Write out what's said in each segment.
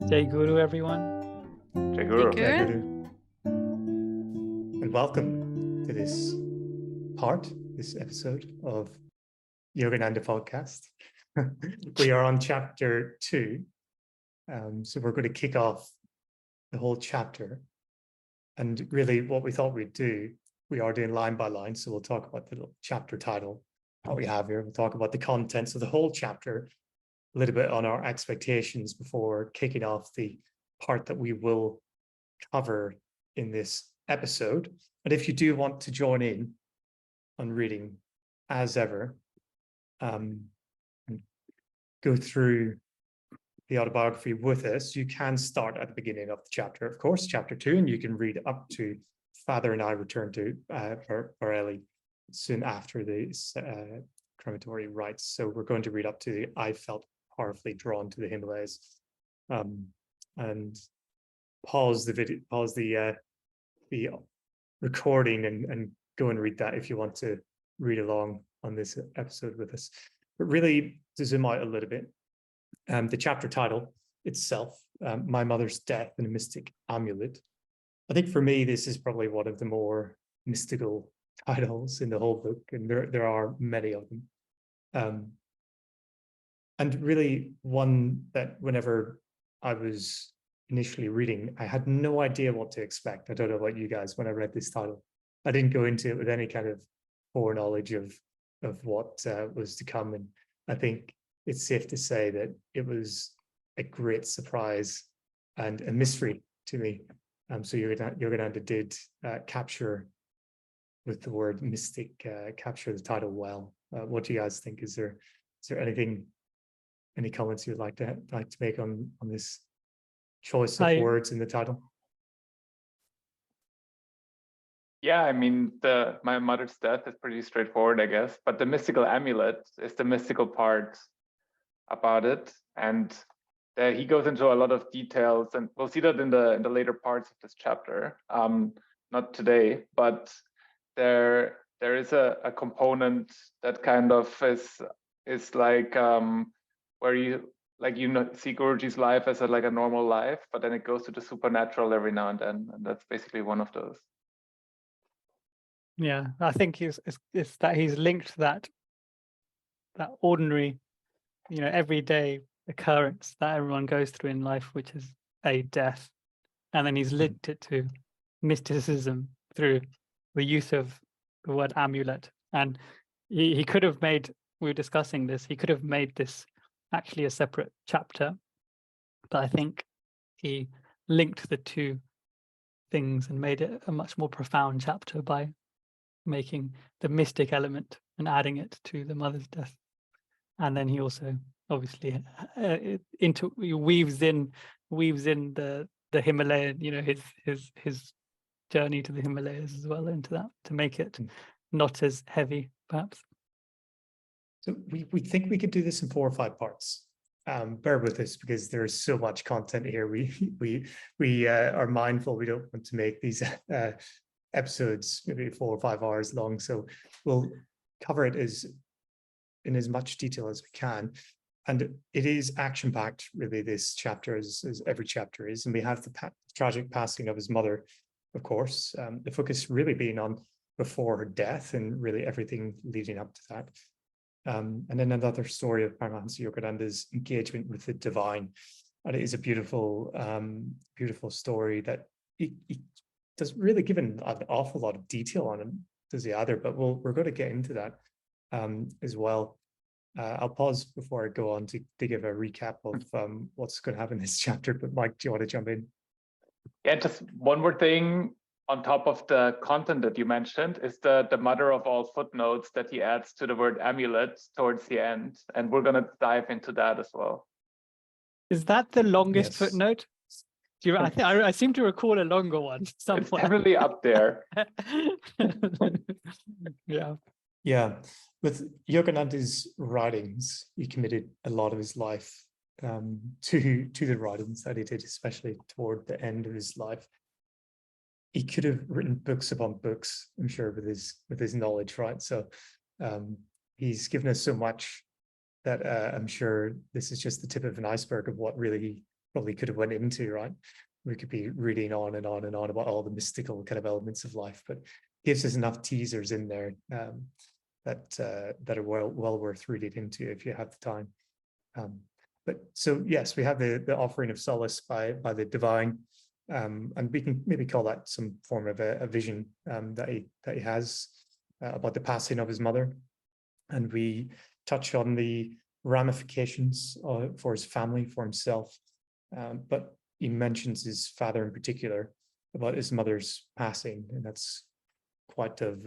Jai Guru, everyone. Jai Guru. Jai Guru. And welcome to this episode of Yogananda podcast. We are on chapter 2. So we're going to kick off the whole chapter. And really what we thought we'd do, we are doing line by line. So we'll talk about the chapter title, what we have here. We'll talk about the contents of the whole chapter, a little bit on our expectations before kicking off the part that we will cover in this episode. And if you do want to join in on reading, as ever, and go through the autobiography with us, you can start at the beginning of the chapter, of course, chapter 2, and you can read up to Father and I return to Borelli soon after the crematory rites. So we're going to read up to the I felt powerfully drawn to the Himalayas, and pause the video, pause the recording, and go and read that if you want to read along on this episode with us. But really, to zoom out a little bit, the chapter title itself, My Mother's Death and a Mystic Amulet. I think for me, this is probably one of the more mystical titles in the whole book, and there are many of them. And really one that whenever I was initially reading, I had no idea what to expect. I don't know about you guys. When I read this title, I didn't go into it with any kind of foreknowledge of what was to come. And I think it's safe to say that it was a great surprise and a mystery to me. So Yogananda did capture, with the word mystic, capture the title well. What do you guys think? Is there anything, any comments you'd like to make on this choice of words in the title? Yeah, I mean, my mother's death is pretty straightforward, I guess, but the mystical amulet is the mystical part about it, and he goes into a lot of details, and we'll see that in the later parts of this chapter. Not today, but there is a component that kind of is like where you see Guruji's life as a normal life, but then it goes to the supernatural every now and then, and that's basically one of those. Yeah, I think it's that he's linked that ordinary, everyday occurrence that everyone goes through in life, which is a death, and then he's linked it to mysticism through the use of the word amulet. And he could have made, we were discussing this, he could have made this actually a separate chapter, but I think he linked the two things and made it a much more profound chapter by making the mystic element and adding it to the mother's death. And then he also obviously weaves in the Himalayan, his journey to the Himalayas as well into that, to make it not as heavy, perhaps. So we think we could do this in 4 or 5 parts. Bear with us because there is so much content here. We are mindful we don't want to make these episodes maybe 4 or 5 hours long. So we'll cover it in as much detail as we can. And it is action-packed, really, this chapter, as every chapter is. And we have the tragic passing of his mother, of course. The focus really being on before her death and really everything leading up to that. And then another story of Paramahansa Yogananda's engagement with the divine. And it is a beautiful, beautiful story that he doesn't really give an awful lot of detail on him, does he either? But we're going to get into that as well. I'll pause before I go on to give a recap of what's going to happen in this chapter. But Mike, do you want to jump in? Yeah, just one more thing on top of the content that you mentioned is the mother of all footnotes that he adds to the word amulet towards the end. And we're going to dive into that as well. Is that the longest Yes. footnote? I seem to recall a longer one somewhere. It's definitely up there. Yeah. With Yogananda's writings, he committed a lot of his life to the writings that he did, especially toward the end of his life. He could have written books upon books, I'm sure, with his knowledge, right? So he's given us so much that I'm sure this is just the tip of an iceberg of what really probably could have went into, right? We could be reading on and on and on about all the mystical kind of elements of life, but gives us enough teasers in there that are well worth reading into if you have the time. But so yes, we have the offering of solace by the divine, and we can maybe call that some form of a vision that he has about the passing of his mother, and we touch on the ramifications for his family, for himself, but he mentions his father in particular about his mother's passing, and that's quite of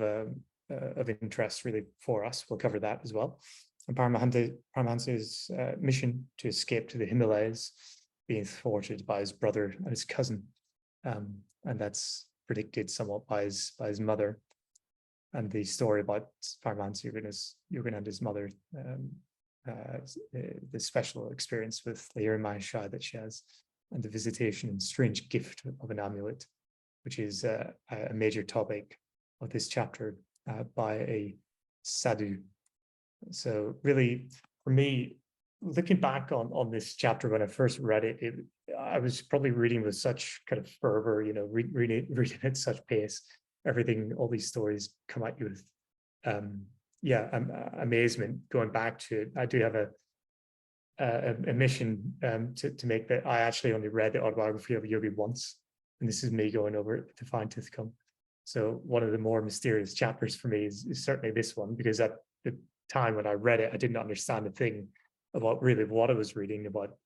interest really for us. We'll cover that as well. And Paramahansa's mission to escape to the Himalayas being thwarted by his brother and his cousin, and that's predicted somewhat by his mother, and the story about Paramahansa Yogananda's mother, the special experience with Lahiri Mahashaya that she has, and the visitation and strange gift of an amulet, which is a major topic of this chapter by a sadhu. So really, for me, looking back on this chapter when I first read it, I was probably reading with such kind of fervor, reading at such pace. Everything, all these stories come at you with, amazement. Going back to it, I do have a mission to make that. I actually only read the Autobiography of Yogi once, and this is me going over it to fine tooth comb. So one of the more mysterious chapters for me is certainly this one, because at the time when I read it, I didn't understand a thing about really what I was reading about.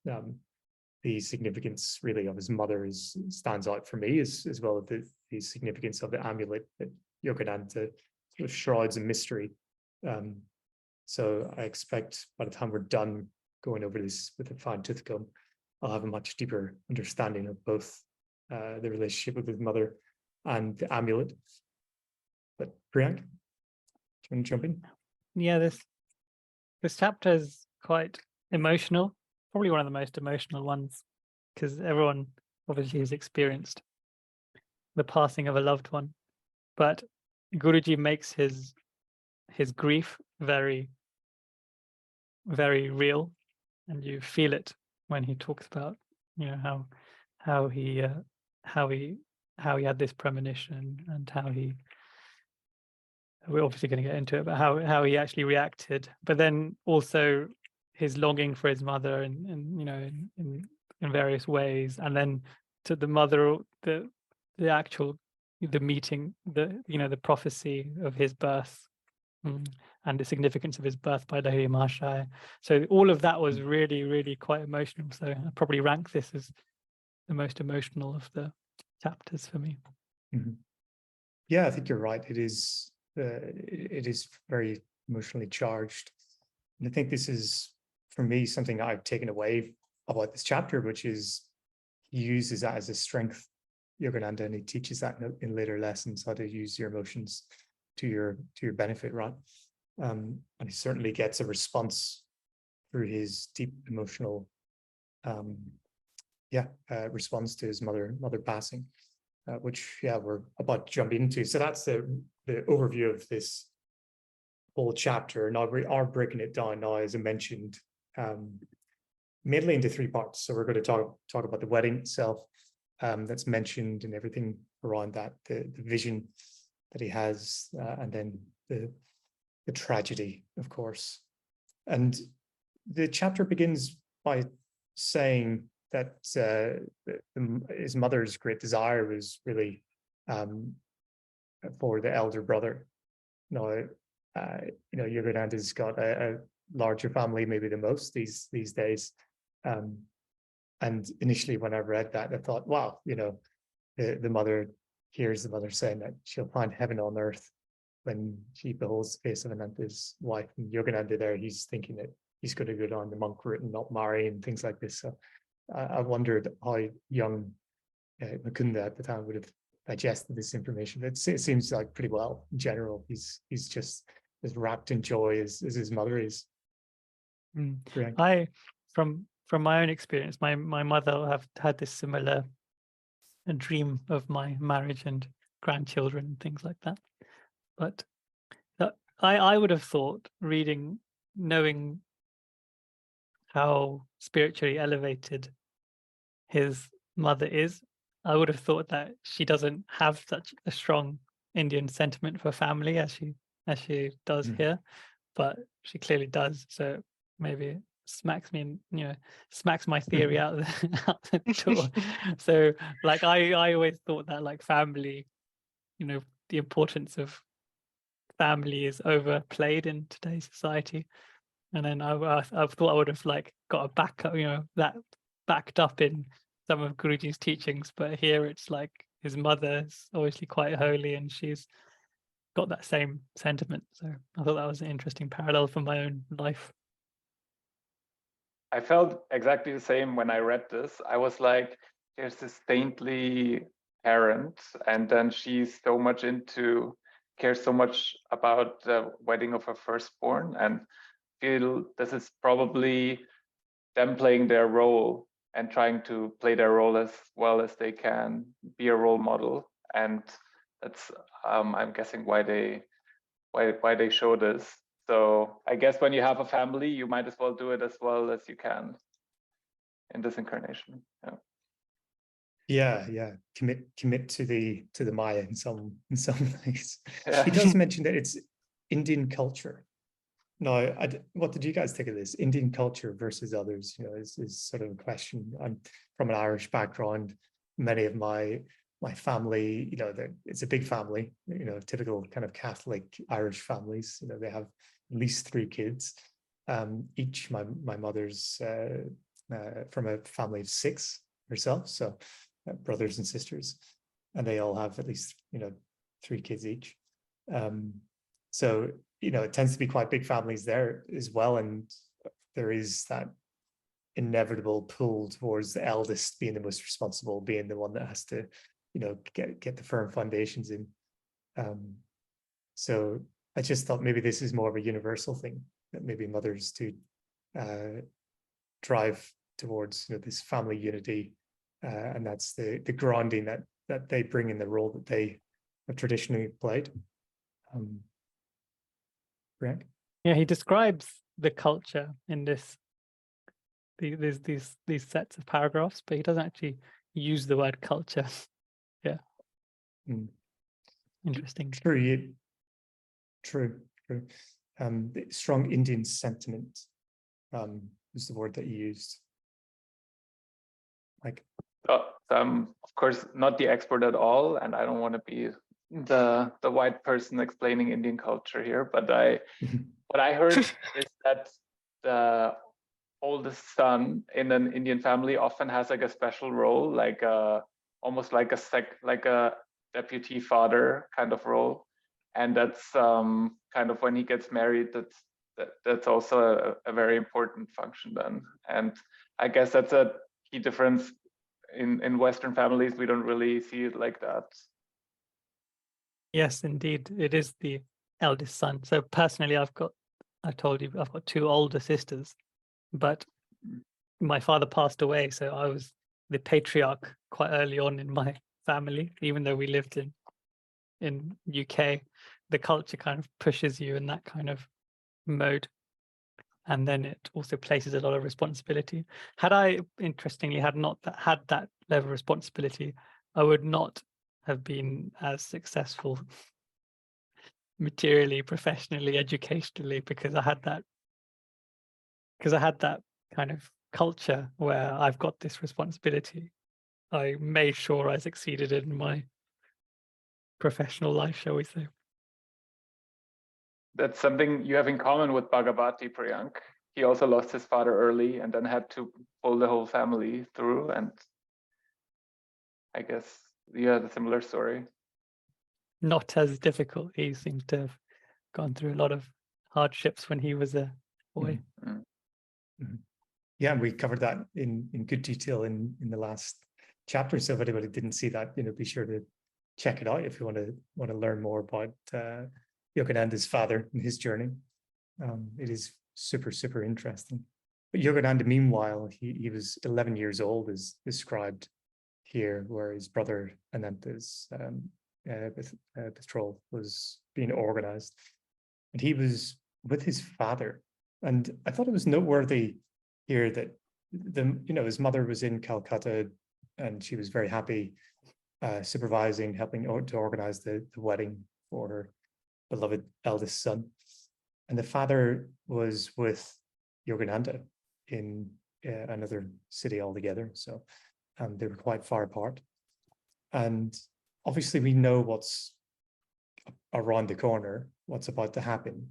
The significance really of his mother stands out for me, as well as the significance of the amulet that Yogananda sort of shrouds in mystery. So I expect by the time we're done going over this with a fine tooth comb, I'll have a much deeper understanding of both the relationship with his mother and the amulet. But Priyank, do you want to jump in? Yeah, this chapter is quite emotional, probably one of the most emotional ones, because everyone obviously has experienced the passing of a loved one, but Guruji makes his grief very, very real, and you feel it when he talks about, how he had this premonition, and how we're obviously going to get into it, but how he actually reacted, but then also his longing for his mother in various ways, and then to the mother, the meeting, the prophecy of his birth, and the significance of his birth by Lahiri Mahashaya. So all of that was really, really quite emotional. So I probably rank this as the most emotional of the chapters for me. Mm-hmm. Yeah, I think you're right. It is very emotionally charged, and I think this is, for me, something I've taken away about this chapter, which is he uses that as a strength, Yogananda, and he teaches that in later lessons, how to use your emotions to your benefit, right? And he certainly gets a response through his deep emotional response to his mother passing, which we're about to jump into. So that's the overview of this whole chapter. Now we are breaking it down now, as I mentioned, mainly into three parts. So we're going to talk about the wedding itself, that's mentioned, and everything around that, the vision that he has, and then the tragedy, of course. And the chapter begins by saying that his mother's great desire was really for the elder brother. Yogananda's got a larger family, maybe the most these days. And initially, when I read that, I thought, wow, the mother hears the mother saying that she'll find heaven on earth when she beholds the face of Ananta's wife. And Yogananda there, he's thinking that he's going to go down the monk route and not marry and things like this. So I wondered how young Mukunda at the time would have digested this information. It seems like pretty well in general. He's just as wrapped in joy as his mother is. From my own experience, my mother have had this similar dream of my marriage and grandchildren and things like that. But I would have thought, knowing how spiritually elevated his mother is. I would have thought that she doesn't have such a strong Indian sentiment for family as she does here, but she clearly does. So maybe it smacks me, smacks my theory out out the door. So like I always thought that like family, the importance of family is overplayed in today's society. And then I thought I would have like got a backup, that backed up in some of Guruji's teachings, but here it's like his mother is obviously quite holy and she's got that same sentiment. So I thought that was an interesting parallel from my own life. I felt exactly the same when I read this. I was like, there's this saintly parent, and then she's so much cares so much about the wedding of her firstborn, and feel this is probably them playing their role and trying to play their role as well as they can, be a role model. And that's I'm guessing why they show this. So I guess when you have a family, you might as well do it as well as you can in this incarnation. Yeah. Commit to the Maya in some ways. Yeah. He does mention that it's Indian culture. No, what did you guys think of this? Indian culture versus others, is sort of a question. I'm from an Irish background. Many of my family, it's a big family, typical kind of Catholic Irish families. They have at least 3 kids. Each, my mother's from a family of 6 herself, so brothers and sisters, and they all have at least 3 kids each. So it tends to be quite big families there as well, and there is that inevitable pull towards the eldest being the most responsible, being the one that has to get the firm foundations in. So I just thought maybe this is more of a universal thing, that maybe mothers do drive towards this family unity, and that's the grounding that they bring in the role that they have traditionally played. Frank? Yeah, he describes the culture in these sets of paragraphs, but he doesn't actually use the word culture. Yeah. Interesting. True. The strong Indian sentiment was the word that you used. Like, of course, not the expert at all, and I don't want to be the white person explaining Indian culture here, but what I heard is that the oldest son in an Indian family often has like a special role, like almost like a deputy father kind of role, and that's kind of when he gets married. That's also a very important function then, and I guess that's a key difference in Western families. We don't really see it like that. Yes, indeed, it is the eldest son. So personally, I told you I've got 2 older sisters, but my father passed away, so I was the patriarch quite early on in my family. Even though we lived in UK, the culture kind of pushes you in that kind of mode, and then it also places a lot of responsibility. Had I, interestingly, had not had that level of responsibility, I would not have been as successful materially, professionally, educationally, because I had that kind of culture where I've got this responsibility. I made sure I succeeded in my professional life, shall we say. That's something you have in common with Bhagavati, Priyank. He also lost his father early and then had to pull the whole family through, and I guess you had a similar story. Not as difficult. He seems to have gone through a lot of hardships when he was a boy. Yeah, we covered that in good detail in the last chapter. So if anybody didn't see that, be sure to check it out if you want to learn more about Yogananda's father and his journey. It is super interesting. But Yogananda, meanwhile, he was 11 years old, as described here, where his brother Ananta's betrothal was being organized, and he was with his father. And I thought it was noteworthy here that his mother was in Calcutta and she was very happy supervising, helping to organize the wedding for her beloved eldest son. And the father was with Yogananda in another city altogether. So they were quite far apart. And obviously we know what's around the corner, what's about to happen.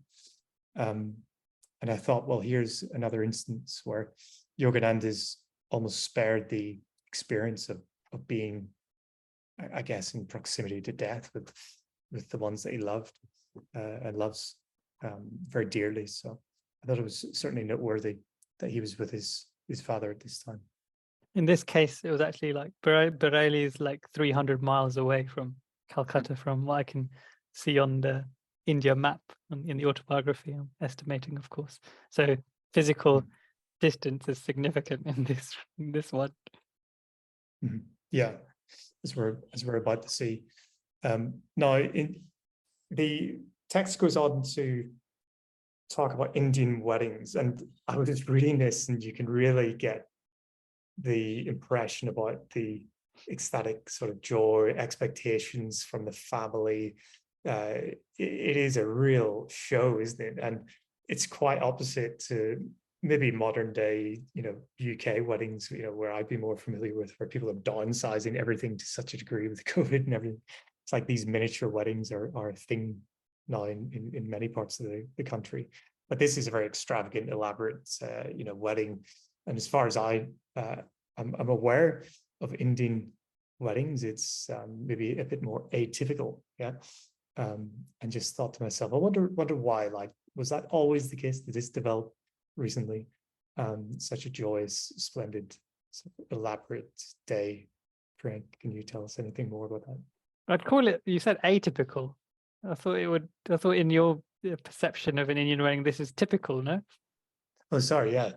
And I thought, well, here's another instance where Yogananda's almost spared the experience of being, I guess, in proximity to death with the ones that he loved and loves very dearly. So I thought it was certainly noteworthy that he was with his father at this time. In this case, it was actually like Bareilly is like 300 miles away from Calcutta, from what I can see on the India map in the autobiography. I'm estimating, of course. So physical distance is significant in this one. Mm-hmm. Yeah, as we're about to see. Now, in the text goes on to talk about Indian weddings, and I was reading this, and you can really get the impression about the ecstatic sort of joy, expectations from the family. It is a real show, isn't it? And it's quite opposite to maybe modern day, UK weddings, where I'd be more familiar with, where people are downsizing everything to such a degree with COVID and everything. It's like these miniature weddings are a thing now in many parts of the country. But this is a very extravagant, elaborate, wedding. And as far as I'm aware of Indian weddings, it's maybe a bit more atypical, yeah. And just thought to myself, I wonder why. Like, was that always the case? Did this develop recently? Such a joyous, splendid, elaborate day. Frank, can you tell us anything more about that? I'd call it. You said atypical. I thought in your perception of an Indian wedding, this is typical, no? Oh, sorry, yeah.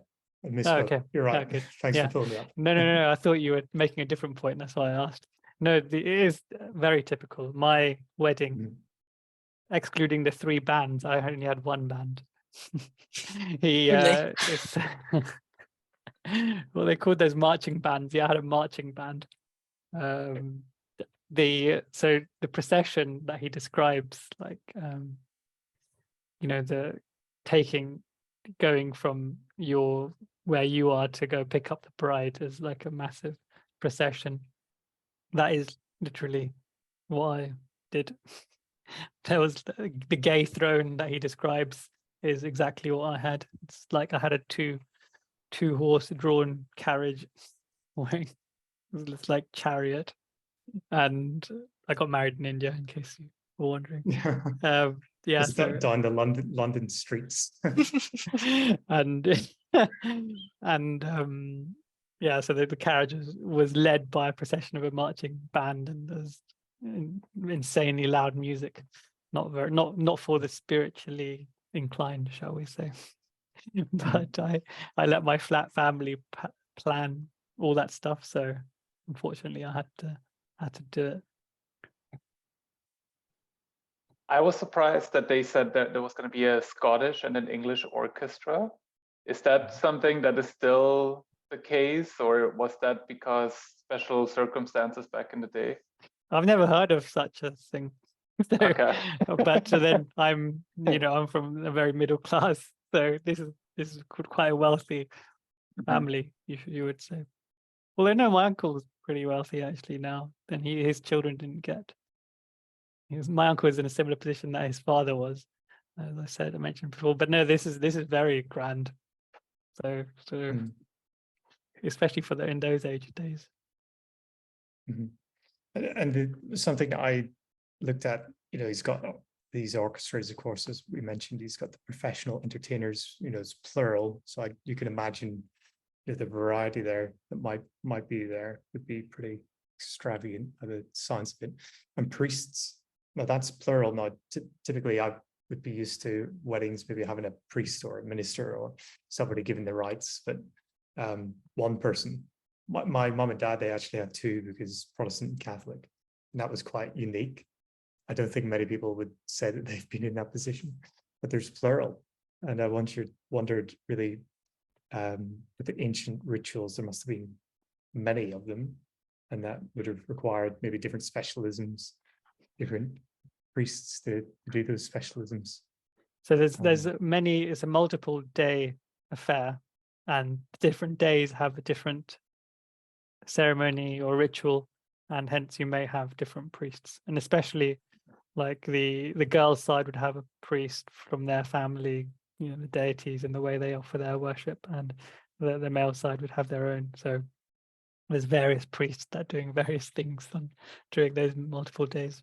I missed. Oh, okay. You're right. Okay. Thanks Yeah. for pulling me up. No. I thought you were making a different point. That's why I asked. No, it is very typical. My wedding, excluding the 3 bands, I only had 1 band. Really? Well, they called those marching bands. Yeah, I had a marching band. The procession that he describes, like the going from where you are to go pick up the bride is like a massive procession. That is literally what I did. There was the gay throne that he describes is exactly what I had. It's like I had a two horse drawn carriage. It's like chariot. And I got married in India, in case you were wondering. Yeah, so down the London streets. and yeah, so the carriage was led by a procession of a marching band, and there's insanely loud music. Not for the spiritually inclined, shall we say? But I let my flat family plan all that stuff, so unfortunately I had to do it. I was surprised that they said that there was going to be a Scottish and an English orchestra. Is that something that is still the case, or was that because special circumstances back in the day? I've never heard of such a thing. So, okay. But then I'm from a very middle class, so this is quite a wealthy family, you would say. Although no, my uncle's pretty wealthy actually now, and his children didn't get. My uncle is in a similar position that his father was, as I mentioned before. But no, this is very grand. So especially in those age days. And something that I looked at, he's got these orchestras, of course, as we mentioned. He's got the professional entertainers, it's plural. So you can imagine the variety there that might be there would be pretty extravagant by the sounds of it. And priests. Now that's plural. Now, typically I would be used to weddings, maybe having a priest or a minister or somebody giving the rites, but one person. My mom and dad, they actually have 2 because Protestant and Catholic, and that was quite unique. I don't think many people would say that they've been in that position, but there's plural. And I wondered really with the ancient rituals, there must have been many of them. and that would have required maybe different specialisms, different priests to do those specialisms. So there's many. It's a multiple day affair, and different days have a different ceremony or ritual, and hence you may have different priests. And especially like the girls' side would have a priest from their family, you know, the deities and the way they offer their worship, and the male side would have their own. So there's various priests that are doing various things during those multiple days.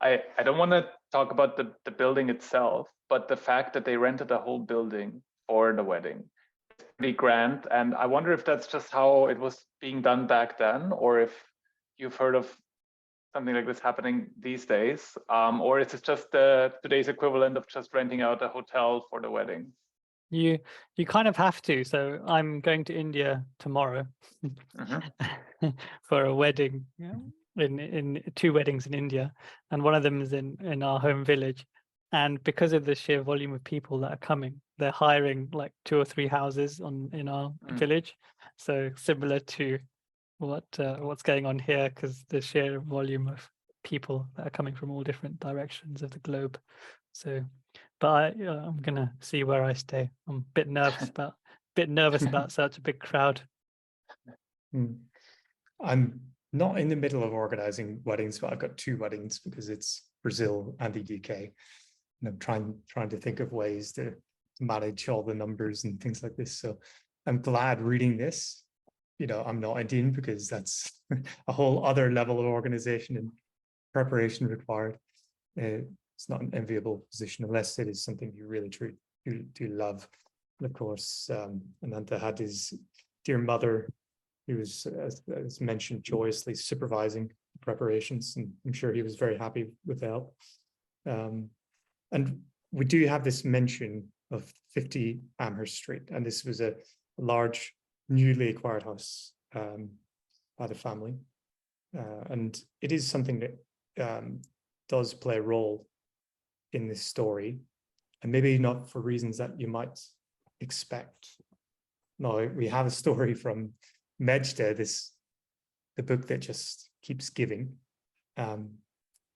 I don't want to talk about the building itself, but the fact that they rented a whole building for the wedding is pretty grand. And I wonder if that's just how it was being done back then, or if you've heard of something like this happening these days, or is it just today's equivalent of just renting out a hotel for the wedding? You kind of have to. So I'm going to India tomorrow for a wedding. In 2 weddings in India, and one of them is in our home village. And because of the sheer volume of people that are coming, they're hiring like 2 or 3 houses in our village. So similar to what's going on here, because the sheer volume of people that are coming from all different directions of the globe. So, but I'm gonna see where I stay. I'm a bit nervous about such a big crowd. I'm not in the middle of organizing weddings, but I've got 2 weddings because it's Brazil and the UK. And I'm trying to think of ways to manage all the numbers and things like this. So I'm glad reading this. You know, I'm not Indian, because that's a whole other level of organization and preparation required. It's not an enviable position unless it is something you really do love. And of course, Ananta had his dear mother, who was, as mentioned, joyously supervising the preparations, and I'm sure he was very happy with the help. And we do have this mention of 50 Amherst Street, and this was a large, newly acquired house by the family, and it is something that does play a role in this story, and maybe not for reasons that you might expect. Now, we have a story from Mejda, the book that just keeps giving, and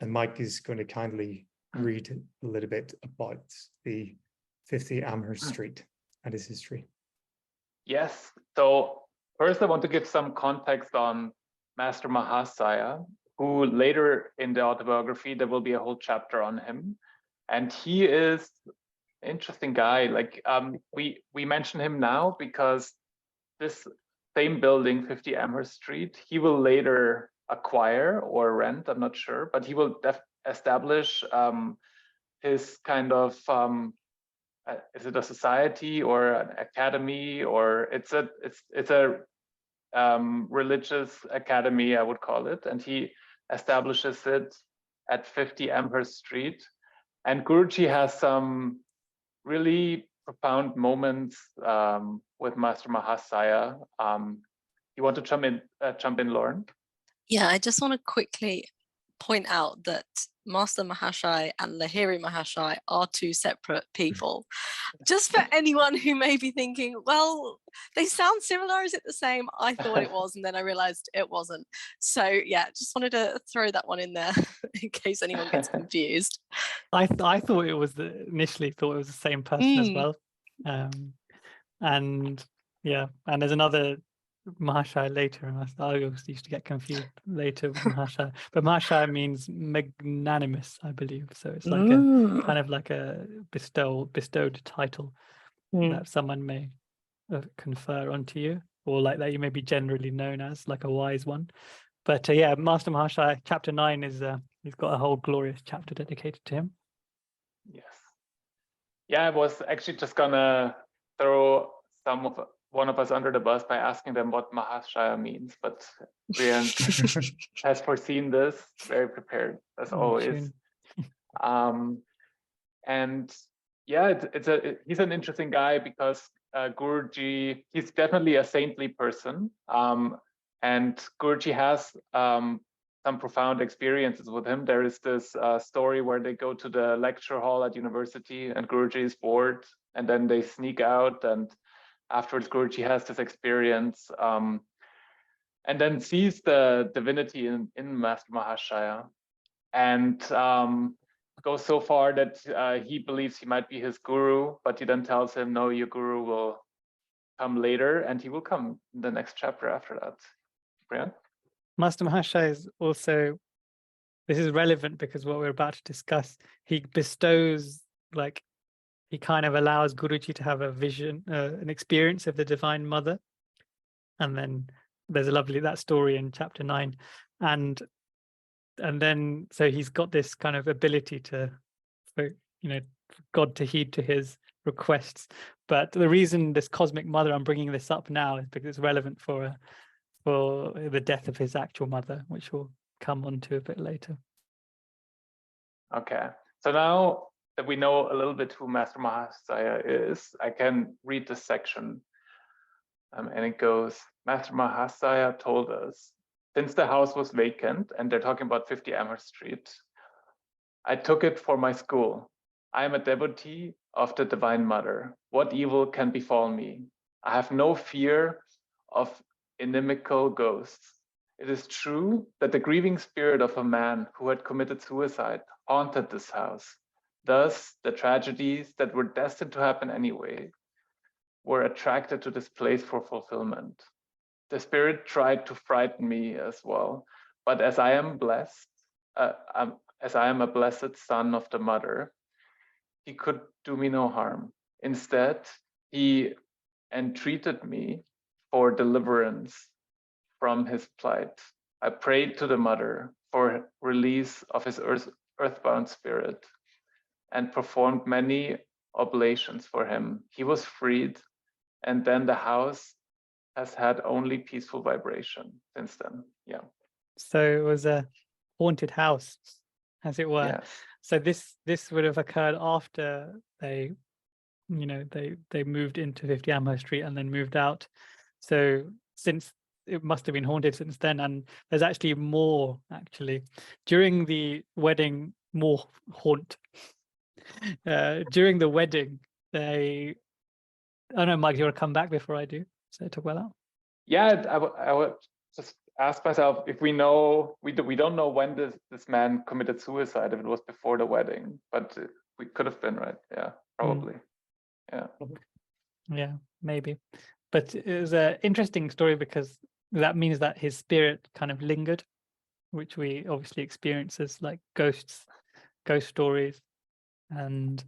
Mike is going to kindly read a little bit about the 50 Amherst Street and its history. Yes. So first, I want to give some context on Master Mahasaya, who later in the autobiography there will be a whole chapter on him, and he is an interesting guy. Like we mention him now because this same building, 50 Amherst Street, he will later acquire or rent, I'm not sure, but he will establish his kind of, is it a society or an academy, or it's a religious academy, I would call it, and he establishes it at 50 Amherst Street. And Guruji has some really profound moments with Master Mahasaya. You want to jump in, Lauren? Yeah, I just want to quickly point out that Master Mahashai and Lahiri Mahashai are 2 separate people. Just for anyone who may be thinking, well, they sound similar, is it the same? I thought it was, and then I realized it wasn't. So yeah, just wanted to throw that one in there in case anyone gets confused. I thought it was initially thought it was the same person as well. And yeah, and there's another Mahashai later, and I used to get confused later with Mahashai, but Mahashai means magnanimous, I believe. So it's like a kind of like a bestowed title that someone may confer onto you, or like that you may be generally known as, like a wise one. But yeah, Master Mahashai, chapter 9 is he's got a whole glorious chapter dedicated to him. Yes. Yeah, I was actually just gonna throw one of us under the bus by asking them what Mahashaya means, but Brian has foreseen this, very prepared as always. And yeah, he's an interesting guy because Guruji, he's definitely a saintly person, and Guruji has some profound experiences with him. There is this story where they go to the lecture hall at university and Guruji is bored, and then they sneak out, and afterwards Guruji has this experience. and then sees the divinity in Master Mahashaya, and goes so far that he believes he might be his guru, but he then tells him, no, your guru will come later, and he will come in the next chapter after that. Brian? Master Mahashaya is also, this is relevant because what we're about to discuss, he bestows, like, he kind of allows Guruji to have a vision, an experience of the Divine Mother. And then there's a lovely, that story in chapter 9. And then, so he's got this kind of ability to, for, you know, God to heed to his requests. But the reason this cosmic mother, I'm bringing this up now, is because it's relevant for the death of his actual mother, which we'll come on to a bit later. Okay, so now that we know a little bit who Master Mahashaya is, I can read this section. And it goes, Master Mahashaya told us, since the house was vacant, and they're talking about 50 Amherst Street, I took it for my school. I am a devotee of the Divine Mother. What evil can befall me? I have no fear of inimical ghosts. It is true that the grieving spirit of a man who had committed suicide haunted this house. Thus, the tragedies that were destined to happen anyway were attracted to this place for fulfillment. The spirit tried to frighten me as well, but as I am blessed, as I am a blessed son of the Mother, he could do me no harm. Instead, he entreated me for deliverance from his plight. I prayed to the Mother for release of his earthbound spirit and performed many oblations for him. He was freed, and then the house has had only peaceful vibration since then. Yeah. So it was a haunted house, as it were. Yes. So this would have occurred after they, you know, they moved into 50 Amherst Street and then moved out. So since it must have been haunted since then, and there's actually more. Actually, during the wedding, more haunt. During the wedding, they. Oh no, Mike, do you want to come back before I do? So talk about that. Yeah, I would just ask myself if we know, we don't know when this man committed suicide, if it was before the wedding, but we could have been, right? Yeah, probably. Yeah, maybe. But it was an interesting story because that means that his spirit kind of lingered, which we obviously experience as like ghost stories. And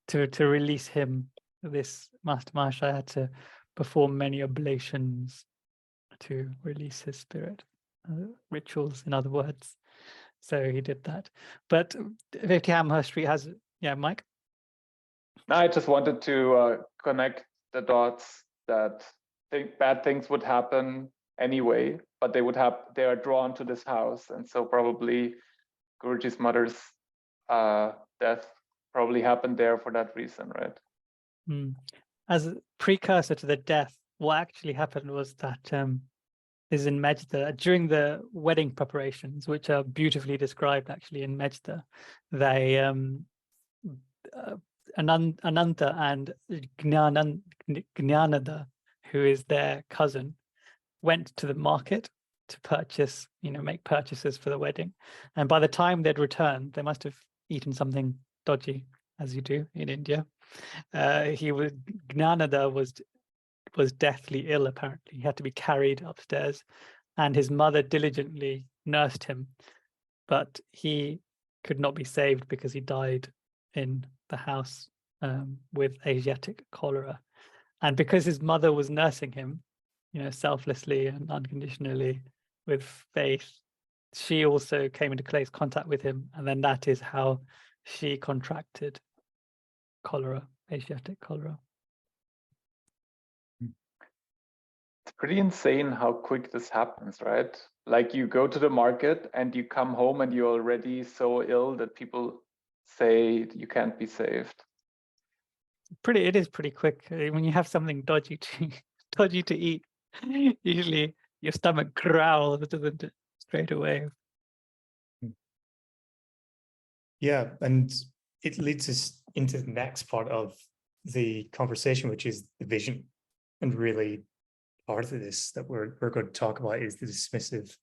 to release him, this Master Mahashaya had to perform many oblations to release his spirit, rituals, in other words. So he did that. But 50 Amherst Street has, yeah, Mike? No, I just wanted to connect the dots that bad things would happen anyway, but they are drawn to this house. And so probably Guruji's mother's death probably happened there for that reason, right? As a precursor to the death, what actually happened was that is in Mejda, during the wedding preparations, which are beautifully described actually in Mejda, they Ananta and Jnanada, who is their cousin, went to the market to purchase, make purchases for the wedding. And by the time they'd returned, they must have eaten something dodgy, as you do in India. Jnanada was deathly ill, apparently. He had to be carried upstairs, and his mother diligently nursed him, but he could not be saved because he died in the house with Asiatic cholera. And because his mother was nursing him, selflessly and unconditionally with faith, she also came into close contact with him, and then that is how she contracted cholera, Asiatic cholera. It's pretty insane how quick this happens, right? Like you go to the market and you come home and you're already so ill that people say you can't be saved. It is pretty quick. When you have something dodgy to eat, usually your stomach growls, doesn't it, straight away. Yeah, and it leads us into the next part of the conversation, which is the vision, and really part of this that we're going to talk about is the dismissive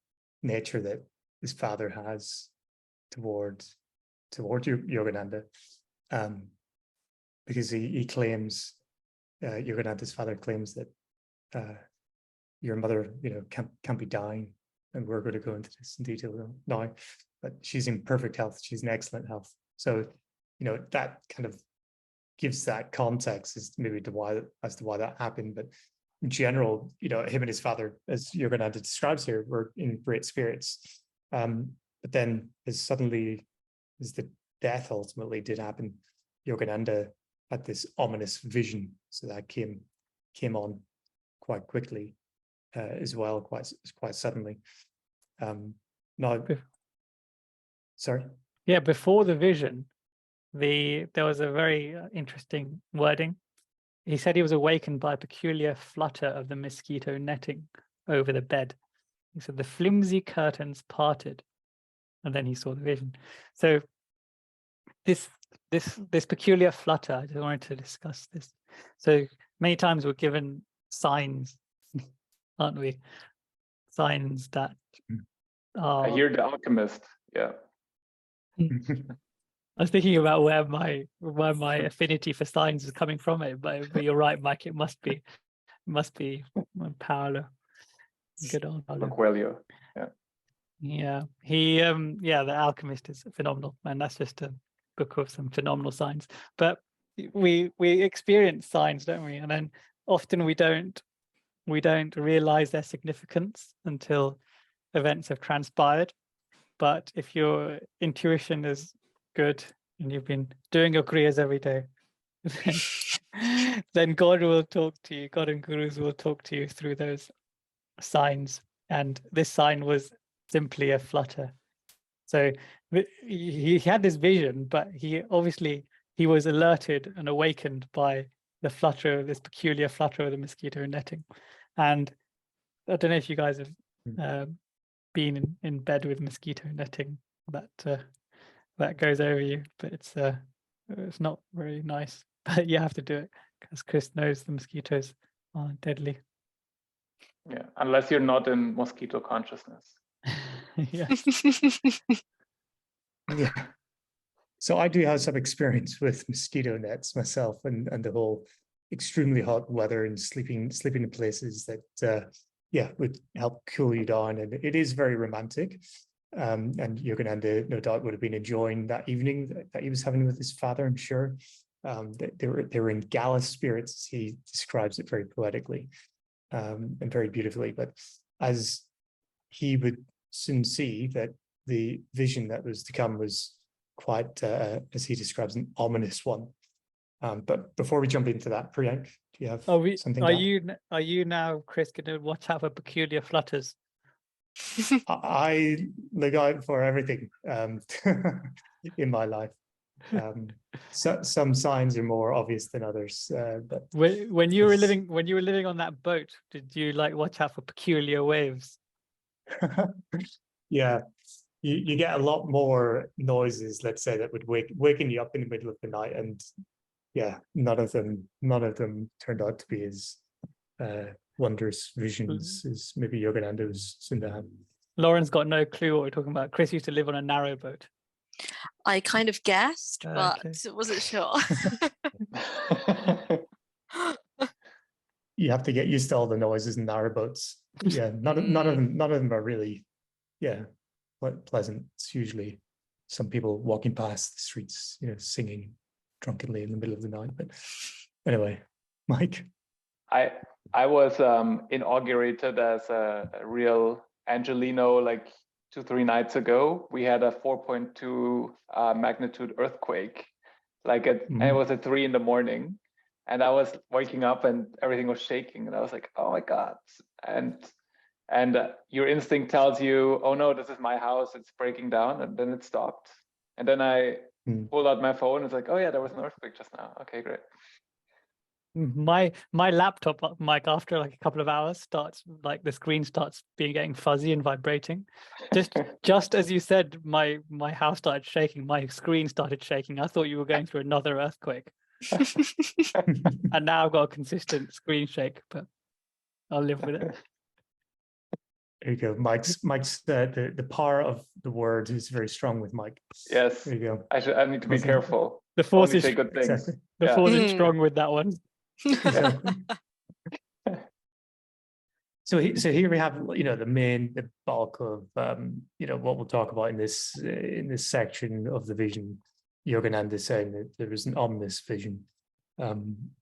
nature that his father has towards Yogananda, because he claims, Yogananda's father claims that your mother, can't be dying, and we're going to go into this in detail now, but she's in perfect health, she's in excellent health. So, that kind of gives that context as to why that happened. But in general, him and his father, as Yogananda describes here, were in great spirits. But then as the death ultimately did happen, Yogananda had this ominous vision. So that came on quite quickly, as well, quite suddenly. Now, sorry. Yeah, before the vision, there was a very interesting wording. He said he was awakened by a peculiar flutter of the mosquito netting over the bed. He said the flimsy curtains parted, and then he saw the vision. So this peculiar flutter, I just wanted to discuss this. So many times we're given signs, aren't we? Signs that are... I hear the alchemist. Yeah. I was thinking about where my affinity for signs is coming from, but you're right, Mike. It must be Paolo. Good old Paolo. Coelho. Yeah, The Alchemist is phenomenal, and that's just a book of some phenomenal signs. But we experience signs, don't we? And then often we don't realize their significance until events have transpired. But if your intuition is good and you've been doing your kriyas every day, then God will talk to you. God and gurus will talk to you through those signs. And this sign was simply a flutter. So he had this vision, but he was alerted and awakened by the peculiar flutter of the mosquito netting. And I don't know if you guys have been in bed with mosquito netting that goes over you, but it's not very nice. But you have to do it because Chris knows the mosquitoes are deadly. Yeah, unless you're not in mosquito consciousness. Yeah. Yeah. So I do have some experience with mosquito nets myself, and the whole extremely hot weather and sleeping in places that would help cool you down. And it is very romantic. And Yogananda no doubt would have been enjoying that evening that he was having with his father, I'm sure. They were in gala spirits. He describes it very poetically, and very beautifully. But as he would soon see, that the vision that was to come was quite, as he describes, an ominous one. But before we jump into that, Priyank, do you have something? Are you now, Chris, going to watch out for peculiar flutters? I look out for everything in my life. So some signs are more obvious than others. But when you were living on that boat, did you watch out for peculiar waves? Yeah, you get a lot more noises, let's say, that would waken you up in the middle of the night, and yeah, none of them turned out to be as wondrous visions as maybe Yogananda was soon to have. Lauren's got no clue what we're talking about. Chris used to live on a narrow boat. I kind of guessed, but Okay. wasn't sure. You have to get used to all the noises in narrow boats. Yeah, none of them are really, pleasant. It's usually some people walking past the streets, singing drunkenly in the middle of the night. But anyway, Mike. I was inaugurated as a real Angelino 2-3 nights ago. We had a 4.2 magnitude earthquake. And it was at 3 a.m, and I was waking up and everything was shaking, and I was like, oh my God. And your instinct tells you, oh no, this is my house, it's breaking down, and then it stopped. And then I pulled out my phone, it's like, oh yeah, there was an earthquake just now. Okay, great. My laptop, Mike, after a couple of hours starts, the screen starts getting fuzzy and vibrating. Just as you said, my house started shaking, my screen started shaking. I thought you were going through another earthquake. And now I've got a consistent screen shake. But I'll live with it. There you go. Mike's the power of the word is very strong with Mike. Yes, There you go. I need to be Awesome. careful. The force Only is say good things. Exactly. the Yeah. force is Mm. strong with that one. Exactly. So here we have, the bulk of what we'll talk about in this section of the vision. Yogananda saying that there is an ominous vision.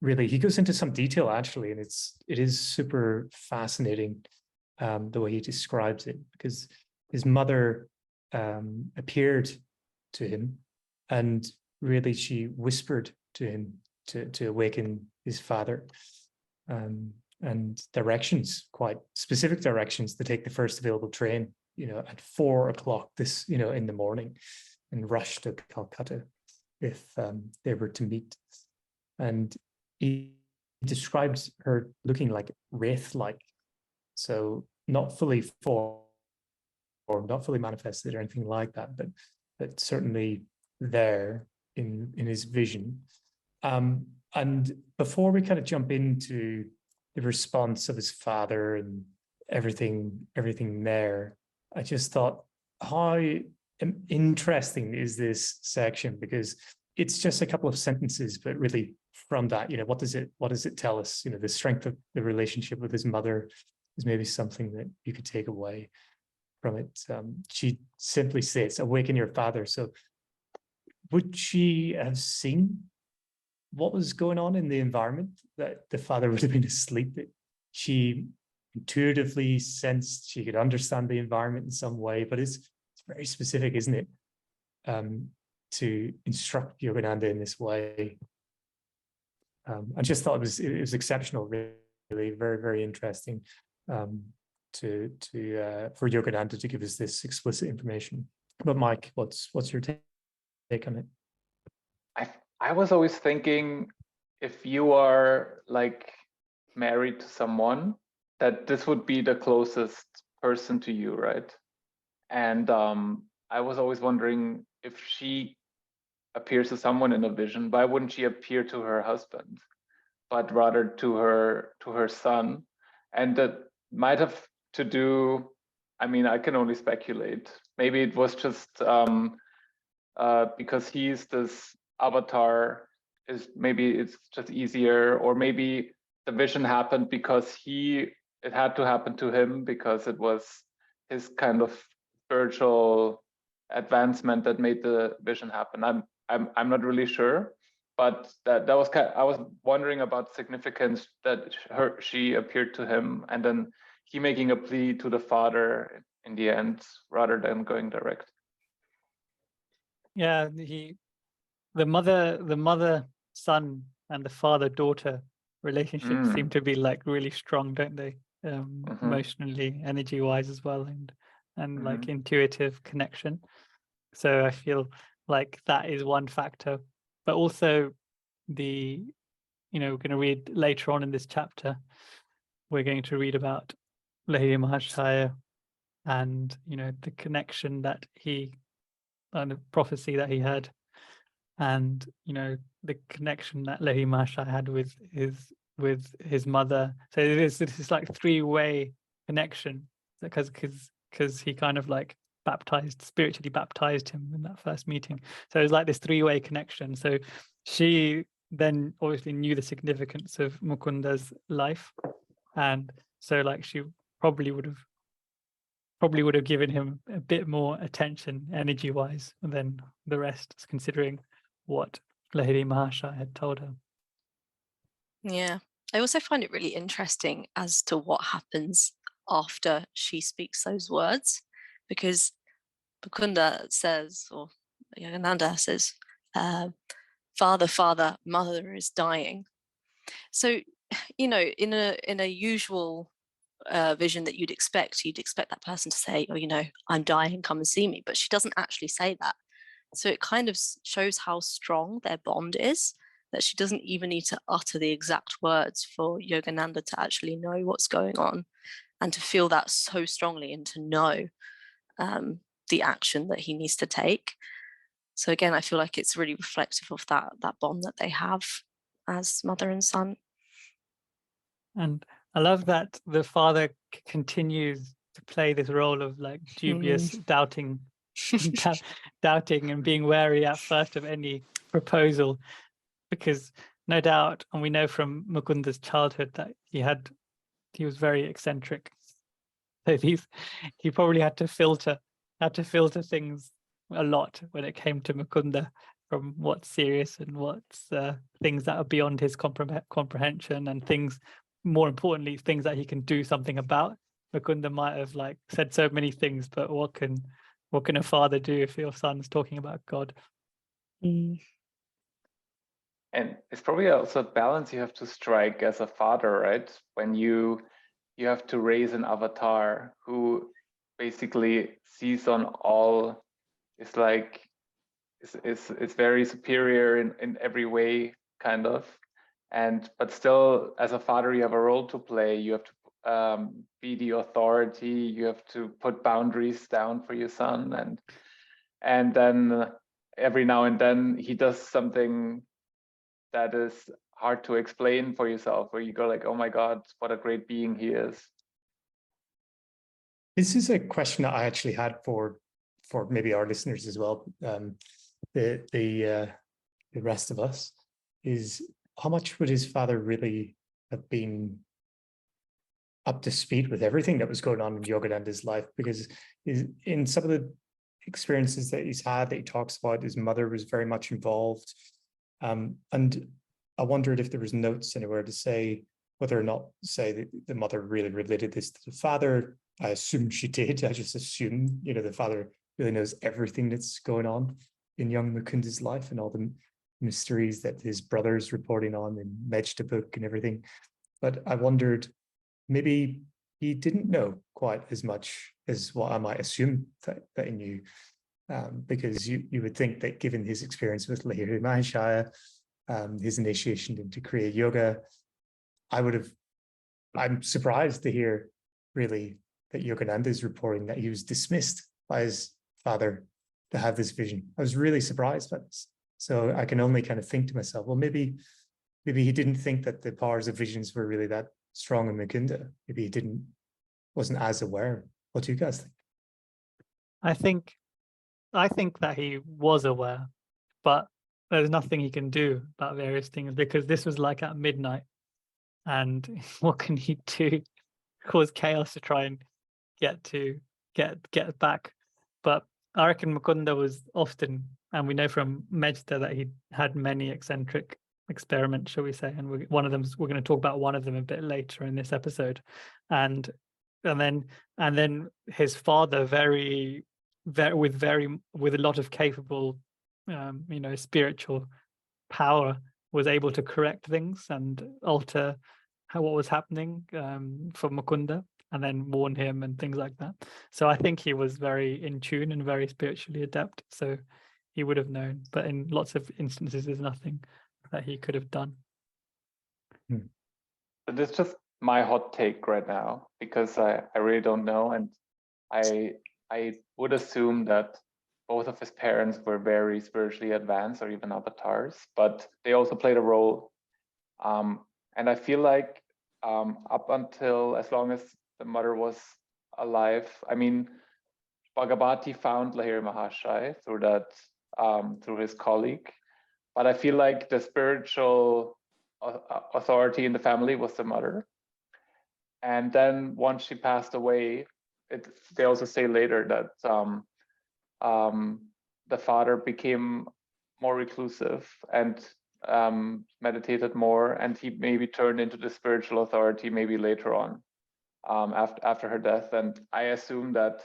Really, he goes into some detail actually, and it is super fascinating the way he describes it, because his mother appeared to him, and really she whispered to him to awaken his father. And directions, quite specific directions, to take the first available train, at 4 o'clock in the morning, and rush to Calcutta if they were to meet. And he describes her looking like wraith-like, so not fully formed, not fully manifested or anything like that, but certainly there in his vision. And before we kind of jump into the response of his father and everything there, I just thought, how interesting is this section? Because it's just a couple of sentences, but really from that, what does it tell us? The strength of the relationship with his mother is maybe something that you could take away from it. She simply states, "Awaken your father." So would she have seen what was going on in the environment, that the father would have been asleep? That she intuitively sensed, she could understand the environment in some way, but it's very specific, isn't it? To instruct Yogananda in this way. I just thought it was exceptional, really very, very interesting for Yogananda to give us this explicit information. But Mike, what's your take on it? I was always thinking, if you are like married to someone, that this would be the closest person to you, right? And I was always wondering, if she appears to someone in a vision, why wouldn't she appear to her husband, but rather to her son? And that might have to do, I can only speculate. Maybe it was just because he's this avatar, maybe it's just easier, or maybe the vision happened because it had to happen to him, because it was his kind of spiritual advancement that made the vision happen. I'm not really sure, but that was I was wondering about significance, that she appeared to him, and then he making a plea to the father in the end, rather than going direct. Yeah, the mother son and the father daughter relationships seem to be like really strong, don't they? Emotionally, energy wise as well, and like intuitive connection. So I feel like that is one factor, but also we're going to read later on in this chapter, we're going to read about Lahiri Mahashaya and the connection that and the prophecy that he had, and the connection that Lahiri Mahashaya had with his mother. So this is like three-way connection, because he kind of like spiritually baptized him in that first meeting. So it's like this three-way connection. So she then obviously knew the significance of Mukunda's life, and so like she probably would have given him a bit more attention energy-wise than the rest, considering what Lahiri Mahashaya had told her. Yeah, I also find it really interesting as to what happens after she speaks those words, because Mukunda says, or Yogananda says, father, mother is dying. So, in a usual vision that you'd expect that person to say, "Oh, I'm dying, come and see me," but she doesn't actually say that. So it kind of shows how strong their bond is, that she doesn't even need to utter the exact words for Yogananda to actually know what's going on, and to feel that so strongly, and to know the action that he needs to take. So again, I feel like it's really reflective of that bond that they have as mother and son. And I love that the father continues to play this role of like dubious, doubting, doubting and being wary at first of any proposal, because no doubt, and we know from Mukunda's childhood that he was very eccentric. So he probably had to filter things a lot when it came to Mukunda, from what's serious and what's things that are beyond his comprehension, and things, more importantly, things that he can do something about. Mukunda might have like said so many things, but what can a father do if your son's talking about God? And it's probably also a balance you have to strike as a father, right? When you have to raise an avatar who basically sees on all, is like, it's very superior in every way, kind of. But still, as a father, you have a role to play. You have to be the authority. You have to put boundaries down for your son, and then every now and then he does something that is hard to explain for yourself, where you go like, oh my God, what a great being he is. This is a question that I actually had for maybe our listeners as well. The rest of us, is how much would his father really have been up to speed with everything that was going on in Yogananda's life? Because in some of the experiences that he's had, that he talks about, his mother was very much involved. And I wondered if there was notes anywhere to say whether or not, say, that the mother really related this to the father. I assume she did. I just assume, the father really knows everything that's going on in young Mukunda's life, and all the mysteries that his brother's reporting on in Mejda book and everything. But I wondered, maybe he didn't know quite as much as what I might assume that he knew. Because you would think that, given his experience with Lahiri Mahashaya, his initiation into Kriya Yoga, I'm surprised to hear really that Yogananda is reporting that he was dismissed by his father to have this vision. I was really surprised by this. So I can only kind of think to myself, well, maybe he didn't think that the powers of visions were really that strong in Mukunda. Maybe he wasn't as aware. What do you guys think? I think that he was aware, but there's nothing he can do about various things, because this was like at midnight, and what can he do? Cause chaos to try and get back. But I reckon Mukunda was often, and we know from Mejda that he had many eccentric experiments, shall we say, and we're going to talk about one of them a bit later in this episode, and then his father with a lot of capable spiritual power, was able to correct things and alter what was happening for Mukunda, and then warn him and things like that. So I think he was very in tune and very spiritually adept, so he would have known. But in lots of instances, there's nothing that he could have done. This is just my hot take right now, because I really don't know, and I would assume that both of his parents were very spiritually advanced, or even avatars, but they also played a role. And I feel like up until, as long as the mother was alive, I mean, Bhagavati found Lahiri Mahashaya through his colleague, but I feel like the spiritual authority in the family was the mother. And then once she passed away, they also say later that the father became more reclusive and meditated more, and he maybe turned into the spiritual authority maybe later on, after her death. And I assume that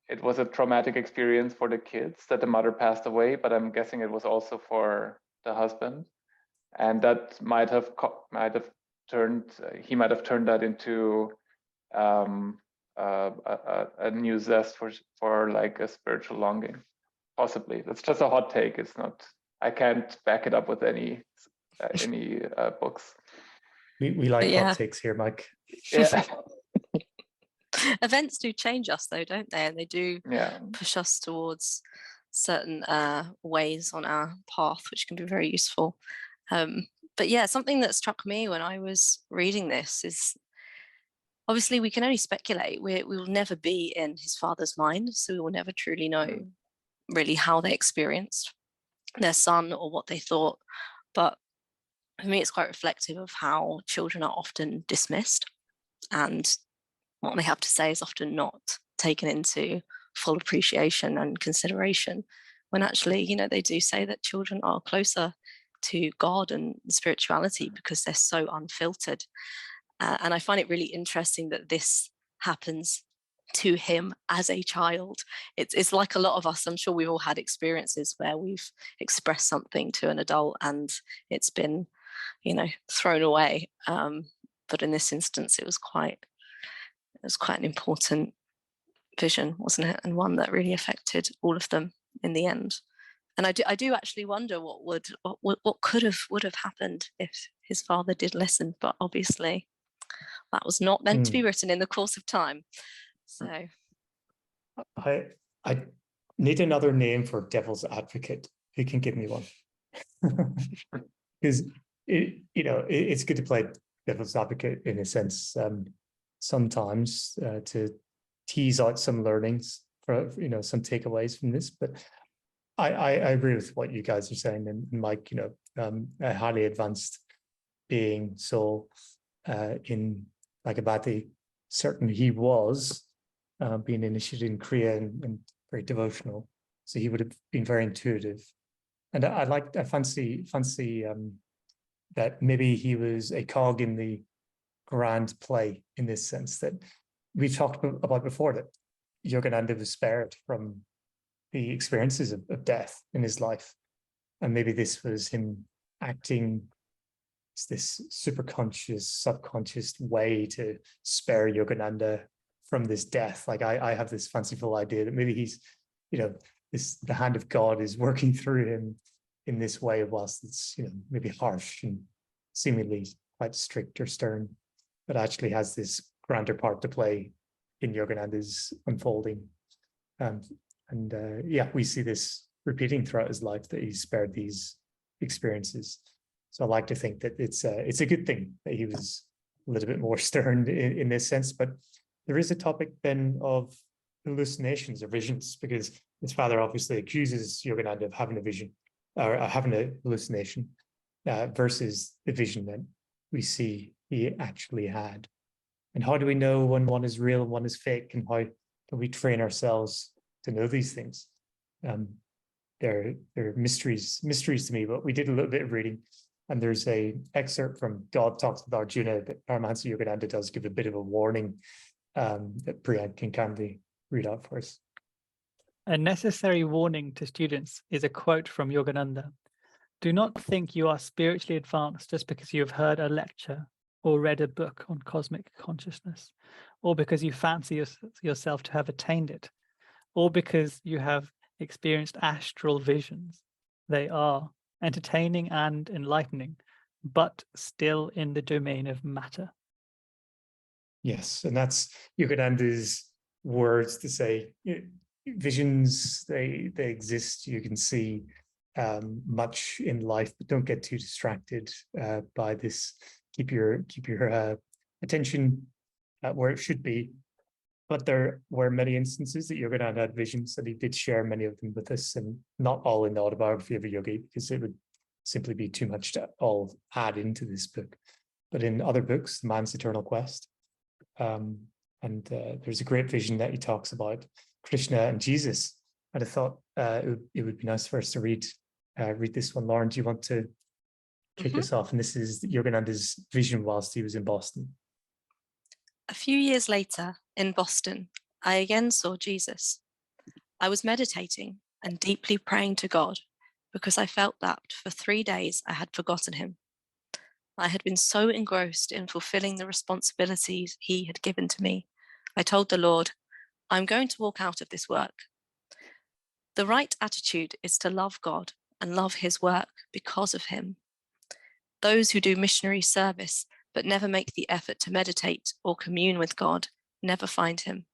it was a traumatic experience for the kids that the mother passed away, but I'm guessing it was also for the husband, and that he might have turned that into a new zest for like a spiritual longing. Possibly. That's just a hot take. It's not, I can't back it up with any books. We like hot takes here, Mike. Yeah. Events do change us though, don't they? And they do push us towards certain ways on our path, which can be very useful. But yeah, something that struck me when I was reading this is, obviously we can only speculate. We will never be in his father's mind, so we will never truly know really how they experienced their son or what they thought. But for me, it's quite reflective of how children are often dismissed, and what they have to say is often not taken into full appreciation and consideration, when actually, you know, they do say that children are closer to God and spirituality because they're so unfiltered. And I find it really interesting that this happens to him as a child. It's like a lot of us, I'm sure we've all had experiences where we've expressed something to an adult and it's been, you know, thrown away. But in this instance, it was quite an important vision, wasn't it? And one that really affected all of them in the end. And I do actually wonder what would have happened if his father did listen, but obviously that was not meant to be written in the course of time. So I need another name for devil's advocate. Who can give me one? Because it's good to play devil's advocate in a sense, sometimes to tease out some learnings for some takeaways from this. But I agree with what you guys are saying, and Mike, a highly advanced being, soul in Bhagavati, certainly he was being initiated in Kriya and very devotional, so he would have been very intuitive. And I fancy that maybe he was a cog in the grand play, in this sense that we've talked about before, that Yogananda was spared from the experiences of death in his life. And maybe this was him acting this super conscious, subconscious way to spare Yogananda from this death. Like I have this fanciful idea that maybe he's, the hand of God is working through him in this way, whilst it's, maybe harsh and seemingly quite strict or stern, but actually has this grander part to play in Yogananda's unfolding. We see this repeating throughout his life, that he's spared these experiences. So I like to think that it's a good thing that he was a little bit more stern in this sense. But there is a topic then of hallucinations or visions, because his father obviously accuses Yogananda of having a vision or having a hallucination versus the vision that we see he actually had. And how do we know when one is real and one is fake, and how can we train ourselves to know these things? They're mysteries to me, but we did a little bit of reading, and there's a excerpt from God Talks with Arjuna that Paramahansa Yogananda does give a bit of a warning that Priyank can kindly read out for us. A necessary warning to students is a quote from Yogananda. Do not think you are spiritually advanced just because you have heard a lecture or read a book on cosmic consciousness, or because you fancy yourself to have attained it, or because you have experienced astral visions. They are entertaining and enlightening, but still in the domain of matter. Yes, and that's Yogananda's words to say, visions, they exist. You can see much in life, but don't get too distracted by this. Keep your attention where it should be. But there were many instances that Yogananda had visions, and he did share many of them with us, and not all in the Autobiography of a Yogi, because it would simply be too much to all add into this book. But in other books, The Man's Eternal Quest, there's a great vision that he talks about Krishna and Jesus. And I thought it would be nice for us to read this one. Lauren, do you want to kick us off? And this is Yogananda's vision whilst he was in Boston. A few years later, in Boston, I again saw Jesus. I was meditating and deeply praying to God because I felt that for 3 days I had forgotten him. I had been so engrossed in fulfilling the responsibilities he had given to me. I told the Lord, I'm going to walk out of this work. The right attitude is to love God and love his work because of him. Those who do missionary service but never make the effort to meditate or commune with God never find him.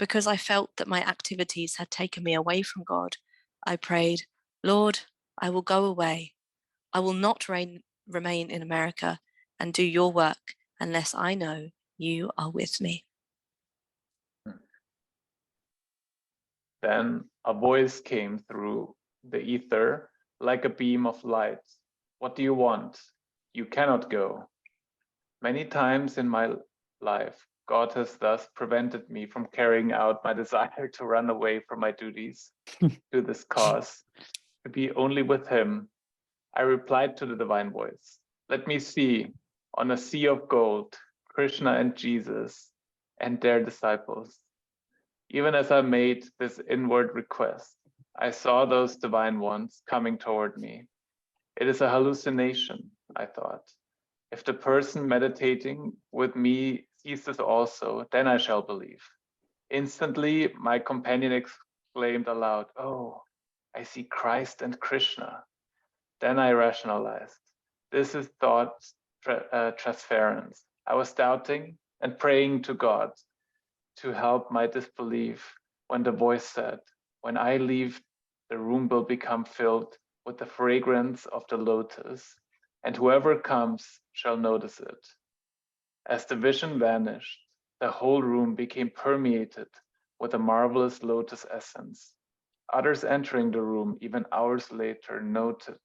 Because I felt that my activities had taken me away from God, I prayed, Lord, I will go away. I will not remain in America and do your work unless I know you are with me. Then a voice came through the ether like a beam of light. What do you want? You cannot go. Many times in my life, God has thus prevented me from carrying out my desire to run away from my duties to this cause, to be only with him. I replied to the divine voice, let me see on a sea of gold, Krishna and Jesus and their disciples. Even as I made this inward request, I saw those divine ones coming toward me. It is a hallucination, I thought. If the person meditating with me sees this also, then I shall believe. Instantly, my companion exclaimed aloud, oh, I see Christ and Krishna. Then I rationalized. This is thought transference. I was doubting and praying to God to help my disbelief when the voice said, when I leave, the room will become filled with the fragrance of the lotus, and whoever comes shall notice it. As the vision vanished, the whole room became permeated with a marvelous lotus essence. Others entering the room even hours later noted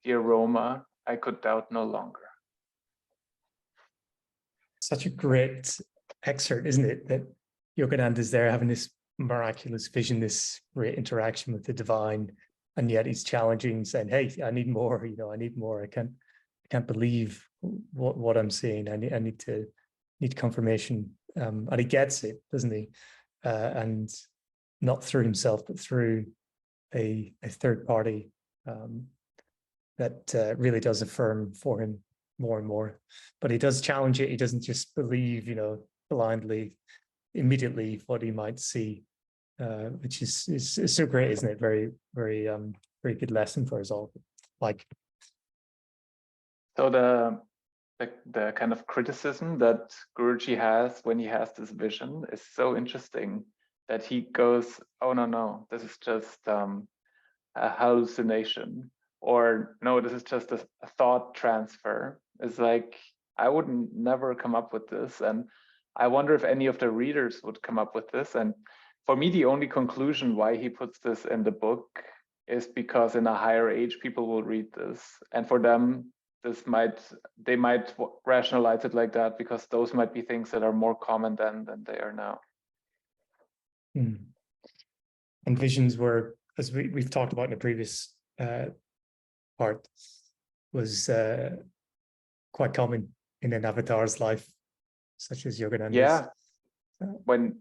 the aroma I could doubt no longer. Such a great excerpt, isn't it? That Yogananda is there having this miraculous vision, this great interaction with the divine, and yet he's challenging, saying, "Hey, I need more. You know, I need more. I can't believe what I'm seeing. I need confirmation." And he gets it, doesn't he? And not through himself, but through a third party that really does affirm for him more and more. But he does challenge it. He doesn't just believe, you know, blindly, immediately what he might see, which is so great, isn't it? Very, very, very good lesson for us all. Like, so the kind of criticism that Guruji has when he has this vision is so interesting, that he goes, oh no, this is just a hallucination, or no, this is just a thought transfer. It's like, I wouldn't never come up with this, and I wonder if any of the readers would come up with this. And for me, the only conclusion why he puts this in the book is because in a higher age, people will read this, and for them, they might rationalize it like that, because those might be things that are more common than they are now. And visions were, as we've talked about in the previous part, was quite common in an avatar's life, such as Yogananda's. Yeah, when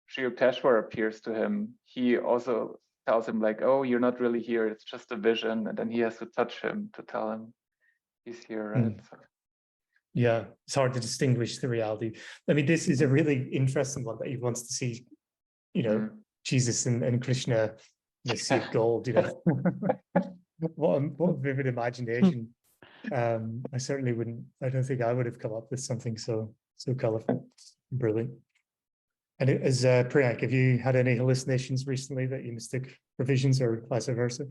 Sri Yukteswar appears to him, he also tells him like, oh, you're not really here, it's just a vision, and then he has to touch him to tell him he's here, right? So. Yeah, it's hard to distinguish the reality. I mean, this is a really interesting one that he wants to see, you know, Jesus and Krishna in the sea of gold, you know. what a vivid imagination. I certainly wouldn't, I don't think I would have come up with something so colorful, brilliant. And as Priyank, have you had any hallucinations recently that you mistook for visions, or vice versa?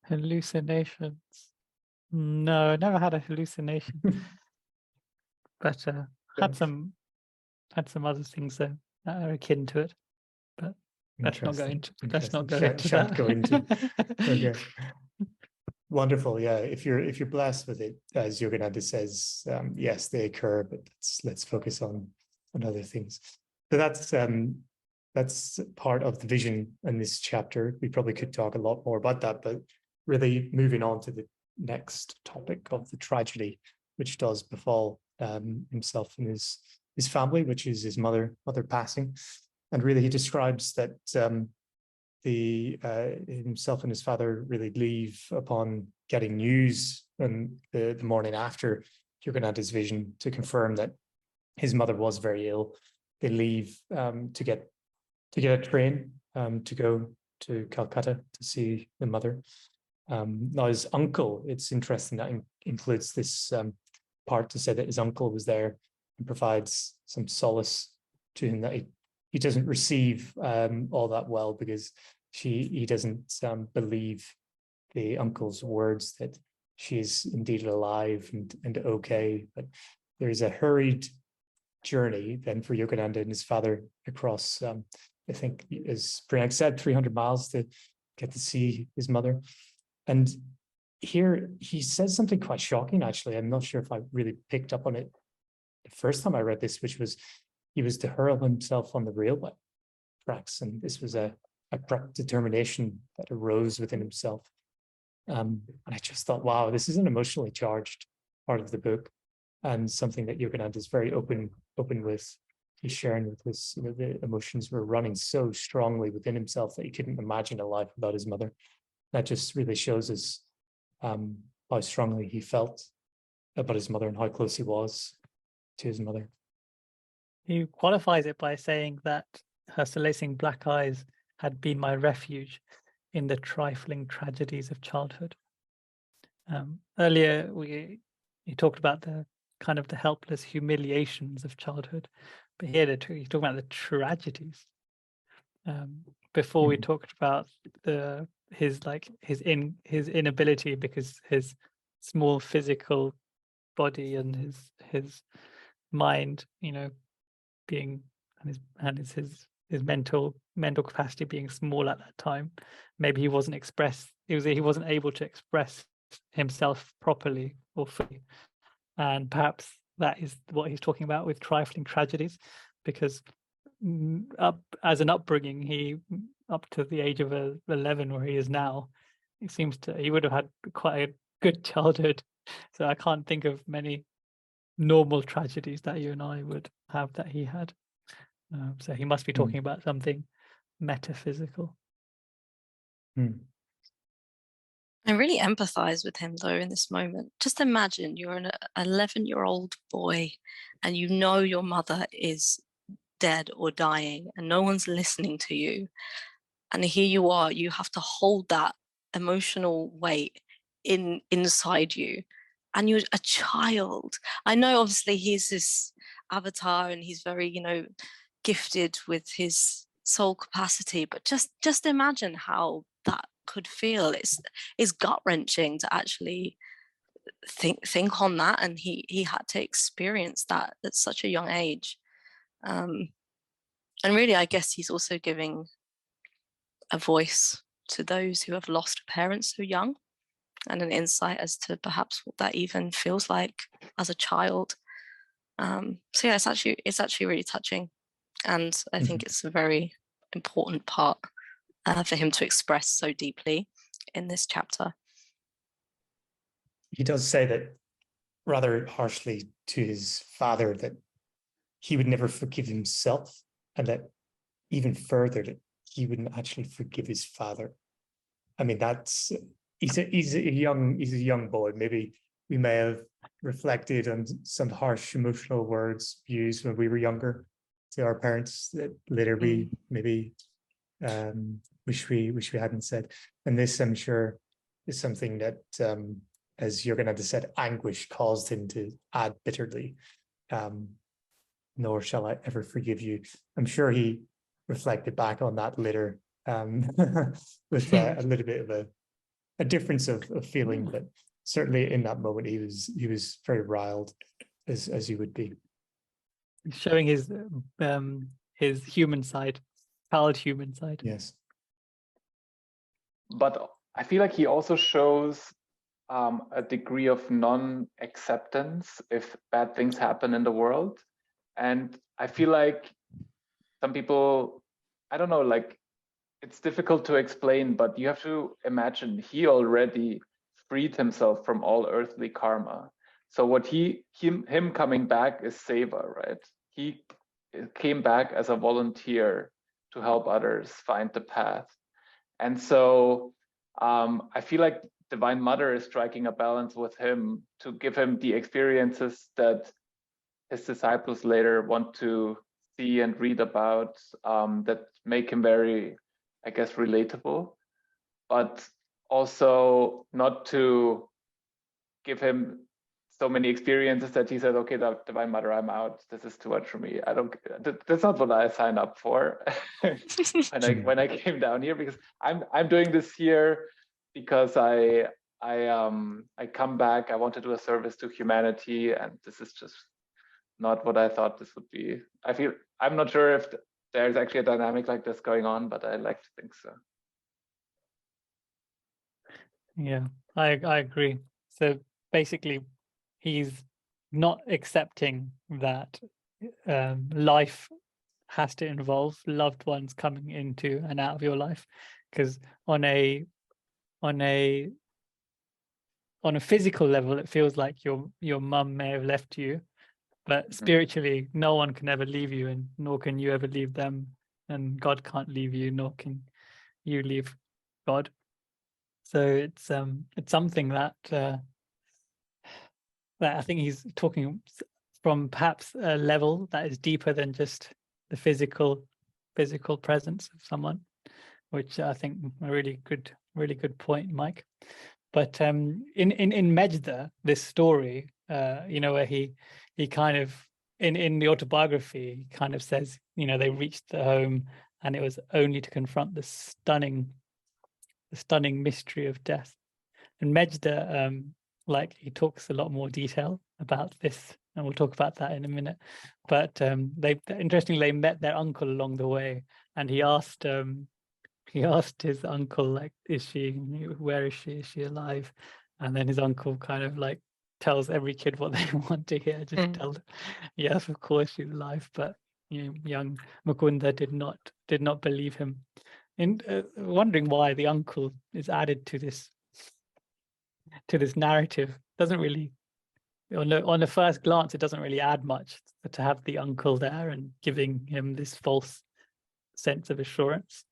Hallucinations? No, never had a hallucination. But had some other things that are akin to it. But let's not go into that. Okay. Wonderful. Yeah. If you're blessed with it, as Yogananda says, yes, they occur, but let's focus on other things. So that's part of the vision in this chapter. We probably could talk a lot more about that, but really moving on to the next topic of the tragedy which does befall himself and his family, which is his mother passing. And really he describes that himself and his father really leave upon getting news on the morning after Yogananda's vision to confirm that his mother was very ill. They leave to get a train to go to Calcutta to see the mother. Now his uncle, it's interesting that includes this part to say that his uncle was there and provides some solace to him, that he doesn't receive all that well, because he doesn't believe the uncle's words that she's indeed alive and okay. But there's a hurried journey then for Yogananda and his father across, I think, as Priyank said, 300 miles to get to see his mother. And here he says something quite shocking, actually. I'm not sure if I really picked up on it the first time I read this, which was he was to hurl himself on the railway tracks. And this was a determination that arose within himself. And I just thought, wow, this is an emotionally charged part of the book, and something that Yogananda is very open with. He's sharing with us, the emotions were running so strongly within himself that he couldn't imagine a life without his mother. That just really shows us how strongly he felt about his mother and how close he was to his mother. He qualifies it by saying that her solacing black eyes had been my refuge in the trifling tragedies of childhood. Earlier, he talked about the kind of the helpless humiliations of childhood, but here he's talking about the tragedies. Before we talked about his inability because his small physical body and his mind, being his mental capacity being small at that time. Maybe he wasn't able to express himself properly or fully, and perhaps that is what he's talking about with trifling tragedies, because as an upbringing, he up to the age of 11 where he is now, he would have had quite a good childhood. So I can't think of many normal tragedies that you and I would have that he had. So he must be talking about something metaphysical. I really empathize with him though in this moment. Just imagine you're an 11-year-old boy and you know your mother is dead or dying and no one's listening to you. And here you are, you have to hold that emotional weight inside you. And you're a child. I know obviously he's this avatar and he's very, gifted with his soul capacity, but just imagine how that could feel. It's gut-wrenching to actually think on that, and he had to experience that at such a young age. And really, I guess he's also giving a voice to those who have lost parents so young, and an insight as to perhaps what that even feels like as a child. So yeah, it's actually really touching, and I think it's a very important part for him to express so deeply in this chapter. He does say that rather harshly to his father, that he would never forgive himself, and that even further, that he wouldn't actually forgive his father. I mean, he's a young boy. Maybe we may have reflected on some harsh emotional words used when we were younger to our parents that later we maybe wish we hadn't said. And this, I'm sure, is something that, as Yogananda said, anguish caused him to add bitterly, nor shall I ever forgive you. I'm sure he reflected back on that later with a little bit of a difference of feeling, but certainly in that moment he was very riled, as he would be. Showing his human side, proud human side. Yes. But I feel like he also shows a degree of non-acceptance if bad things happen in the world. And I feel like some people, I don't know, like, it's difficult to explain, but you have to imagine he already freed himself from all earthly karma. So what him coming back is seva, right? He came back as a volunteer to help others find the path. And so I feel like Divine Mother is striking a balance with him to give him the experiences that his disciples later want to see and read about, that make him very, I guess, relatable, but also not to give him so many experiences that he says, okay, Divine Mother, I'm out. This is too much for me. That's not what I signed up for when I came down here, because I'm doing this here because I I come back, I want to do a service to humanity, and this is just not what I thought this would be. I'm not sure if there's actually a dynamic like this going on, but I like to think so. Yeah, I agree. So basically, he's not accepting that life has to involve loved ones coming into and out of your life, because on a physical level, it feels like your mum may have left you, but spiritually, no one can ever leave you, and nor can you ever leave them, and God can't leave you, nor can you leave God. So it's something that that I think he's talking from perhaps a level that is deeper than just the physical presence of someone, which I think a really good point, Mike. But in Mejda, this story, where he kind of in the autobiography, he kind of says, they reached the home and it was only to confront the stunning mystery of death. And Mejda, he talks a lot more detail about this, and we'll talk about that in a minute. But interestingly, they met their uncle along the way, and he asked his uncle, like, where is she? Is she alive? And then his uncle kind of like tells every kid what they want to hear. Just tell them, yes, of course she's alive. But young Mukunda did not believe him. And wondering why the uncle is added to this narrative. Doesn't really, on the first glance, it doesn't really add much to have the uncle there and giving him this false sense of assurance,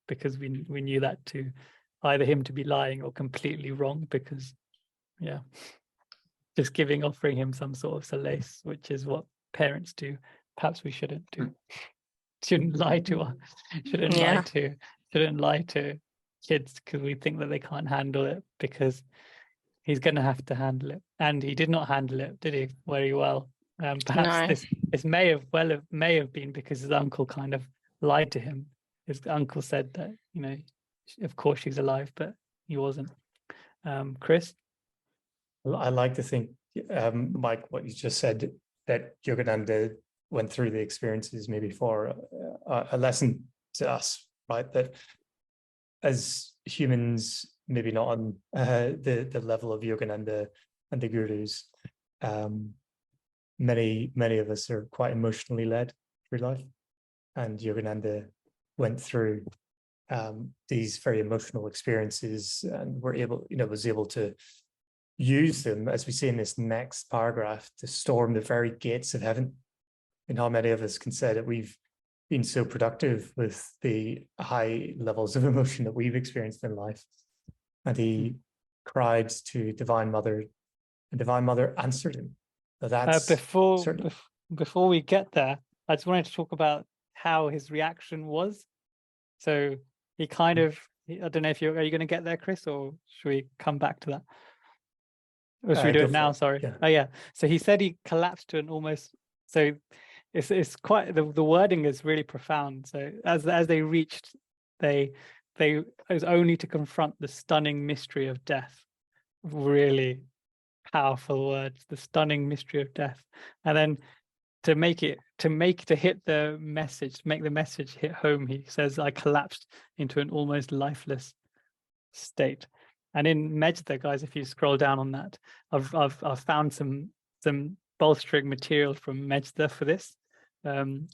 because we knew that to either him to be lying or completely wrong, because just offering him some sort of solace, which is what parents do. Perhaps we shouldn't do. Shouldn't lie to kids because we think that they can't handle it, because he's going to have to handle it, and he did not handle it, did he, very well? Perhaps this may have been because his uncle kind of lied to him. His uncle said that of course she's alive, but he wasn't. Chris? I like to think, Mike, what you just said, that Yogananda went through the experiences maybe for a lesson to us, right? That as humans, maybe not on the level of Yogananda and the gurus, many of us are quite emotionally led through life, and Yogananda went through these very emotional experiences and was able to use them, as we see in this next paragraph, to storm the very gates of heaven. And how many of us can say that we've been so productive with the high levels of emotion that we've experienced in life. And he cried to Divine Mother, and Divine Mother answered him. So that's before we get there, I just wanted to talk about how his reaction was. So he kind of, I don't know if are you going to get there, Chris, or should we come back to that? Or should we do it now? Sorry. Yeah. Oh yeah. So he said he collapsed to an almost. So it's quite the wording is really profound. So as they reached, it was only to confront the stunning mystery of death. Really powerful words. The stunning mystery of death, and then to make the message hit home, he says, I collapsed into an almost lifeless state. And in Mejda, guys, if you scroll down on that, I've found some bolstering material from Mejda for this. Lauren,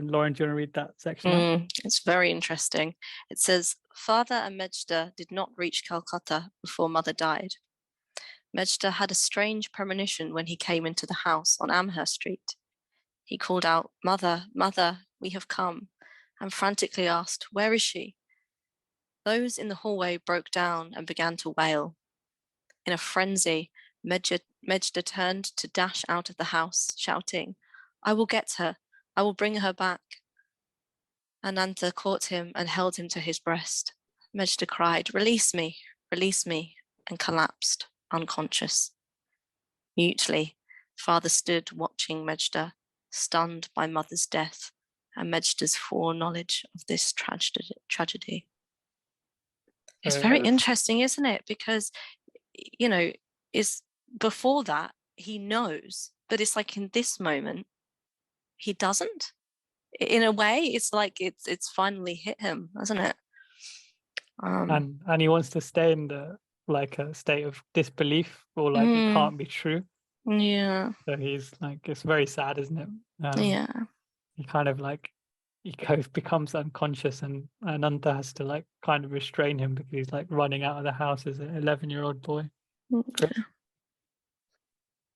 do you want to read that section? It's very interesting. It says, Father and Mejda did not reach Calcutta before Mother died. Mejda had a strange premonition when he came into the house on Amherst Street. He called out, Mother, Mother, we have come, and frantically asked, where is she? Those in the hallway broke down and began to wail. In a frenzy, Mejda turned to dash out of the house, shouting, I will get her. I will bring her back. Ananta caught him and held him to his breast. Mejda cried, release me, and collapsed, unconscious. Mutely, Father stood watching Mejda, stunned by Mother's death and Mejda's foreknowledge of this tragedy. It's very interesting, isn't it? Because you know, is before that he knows, but it's like in this moment he doesn't. In a way, it's like it's finally hit him, hasn't it? And he wants to stay in the like a state of disbelief, or like it can't be true. Yeah. So he's like, it's very sad, isn't it? Yeah. He kind of like becomes unconscious, and Ananta has to like kind of restrain him because he's like running out of the house as an 11-year-old boy.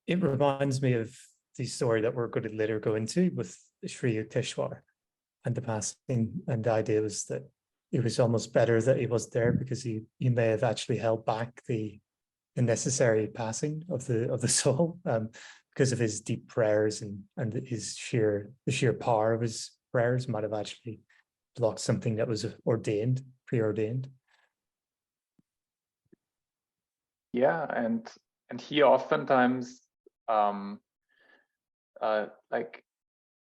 It reminds me of the story that we're going to later go into with Sri Yukteswar and the passing. And the idea was that it was almost better that he was there, because he may have actually held back the necessary passing of the soul, because of his deep prayers and his the sheer power of his prayers might have actually blocked something that was preordained. Yeah, and he oftentimes like,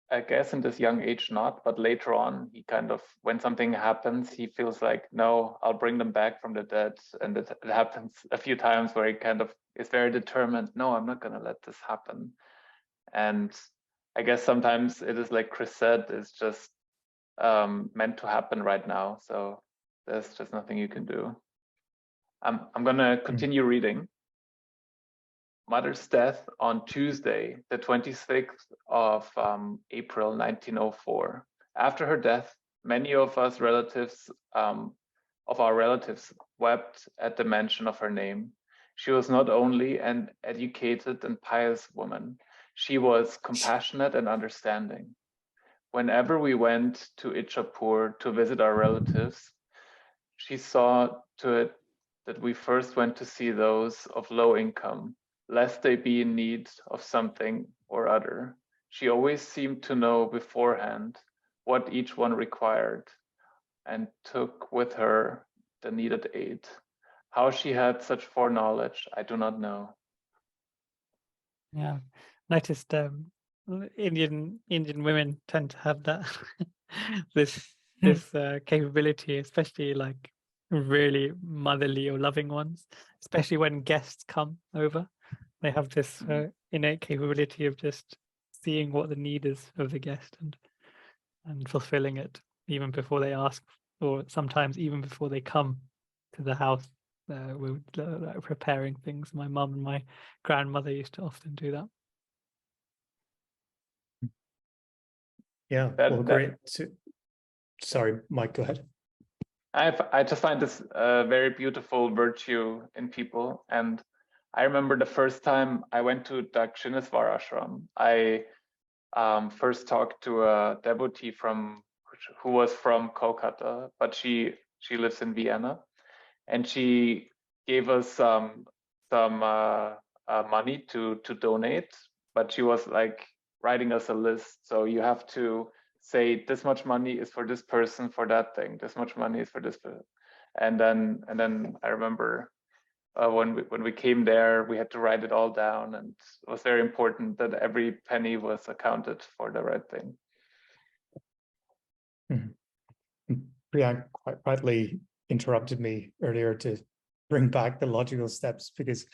I guess in this young age not, but later on he kind of, when something happens, he feels like, no, I'll bring them back from the dead. And it happens a few times where he kind of is very determined, no, I'm not going to let this happen. And I guess sometimes it is like Chris said, it's just meant to happen right now. So there's just nothing you can do. I'm going to continue reading. Mother's death on Tuesday, the 26th of April 1904. After her death, many of our relatives wept at the mention of her name. She was not only an educated and pious woman, she was compassionate and understanding. Whenever we went to Ichapur to visit our relatives, she saw to it that we first went to see those of low income, lest they be in need of something or other. She always seemed to know beforehand what each one required, and took with her the needed aid. How she had such foreknowledge, I do not know. Yeah, noticed Indian women tend to have that this capability, especially like really motherly or loving ones, especially when guests come over. They have this innate capability of just seeing what the need is of the guest and fulfilling it even before they ask, or sometimes even before they come to the house. We're preparing things. My mum and my grandmother used to often do that. Yeah, well, great. Sorry, Mike, go ahead. I just find this a very beautiful virtue in people. And I remember the first time I went to Dakshineswar ashram, I first talked to a devotee who was from Kolkata, but she lives in Vienna, and she gave us some money to donate, but she was like writing us a list. So you have to say this much money is for this person for that thing. This much money is for this person. And then I remember when we came there, we had to write it all down, and it was very important that every penny was accounted for the right thing. Priyank quite rightly interrupted me earlier to bring back the logical steps, because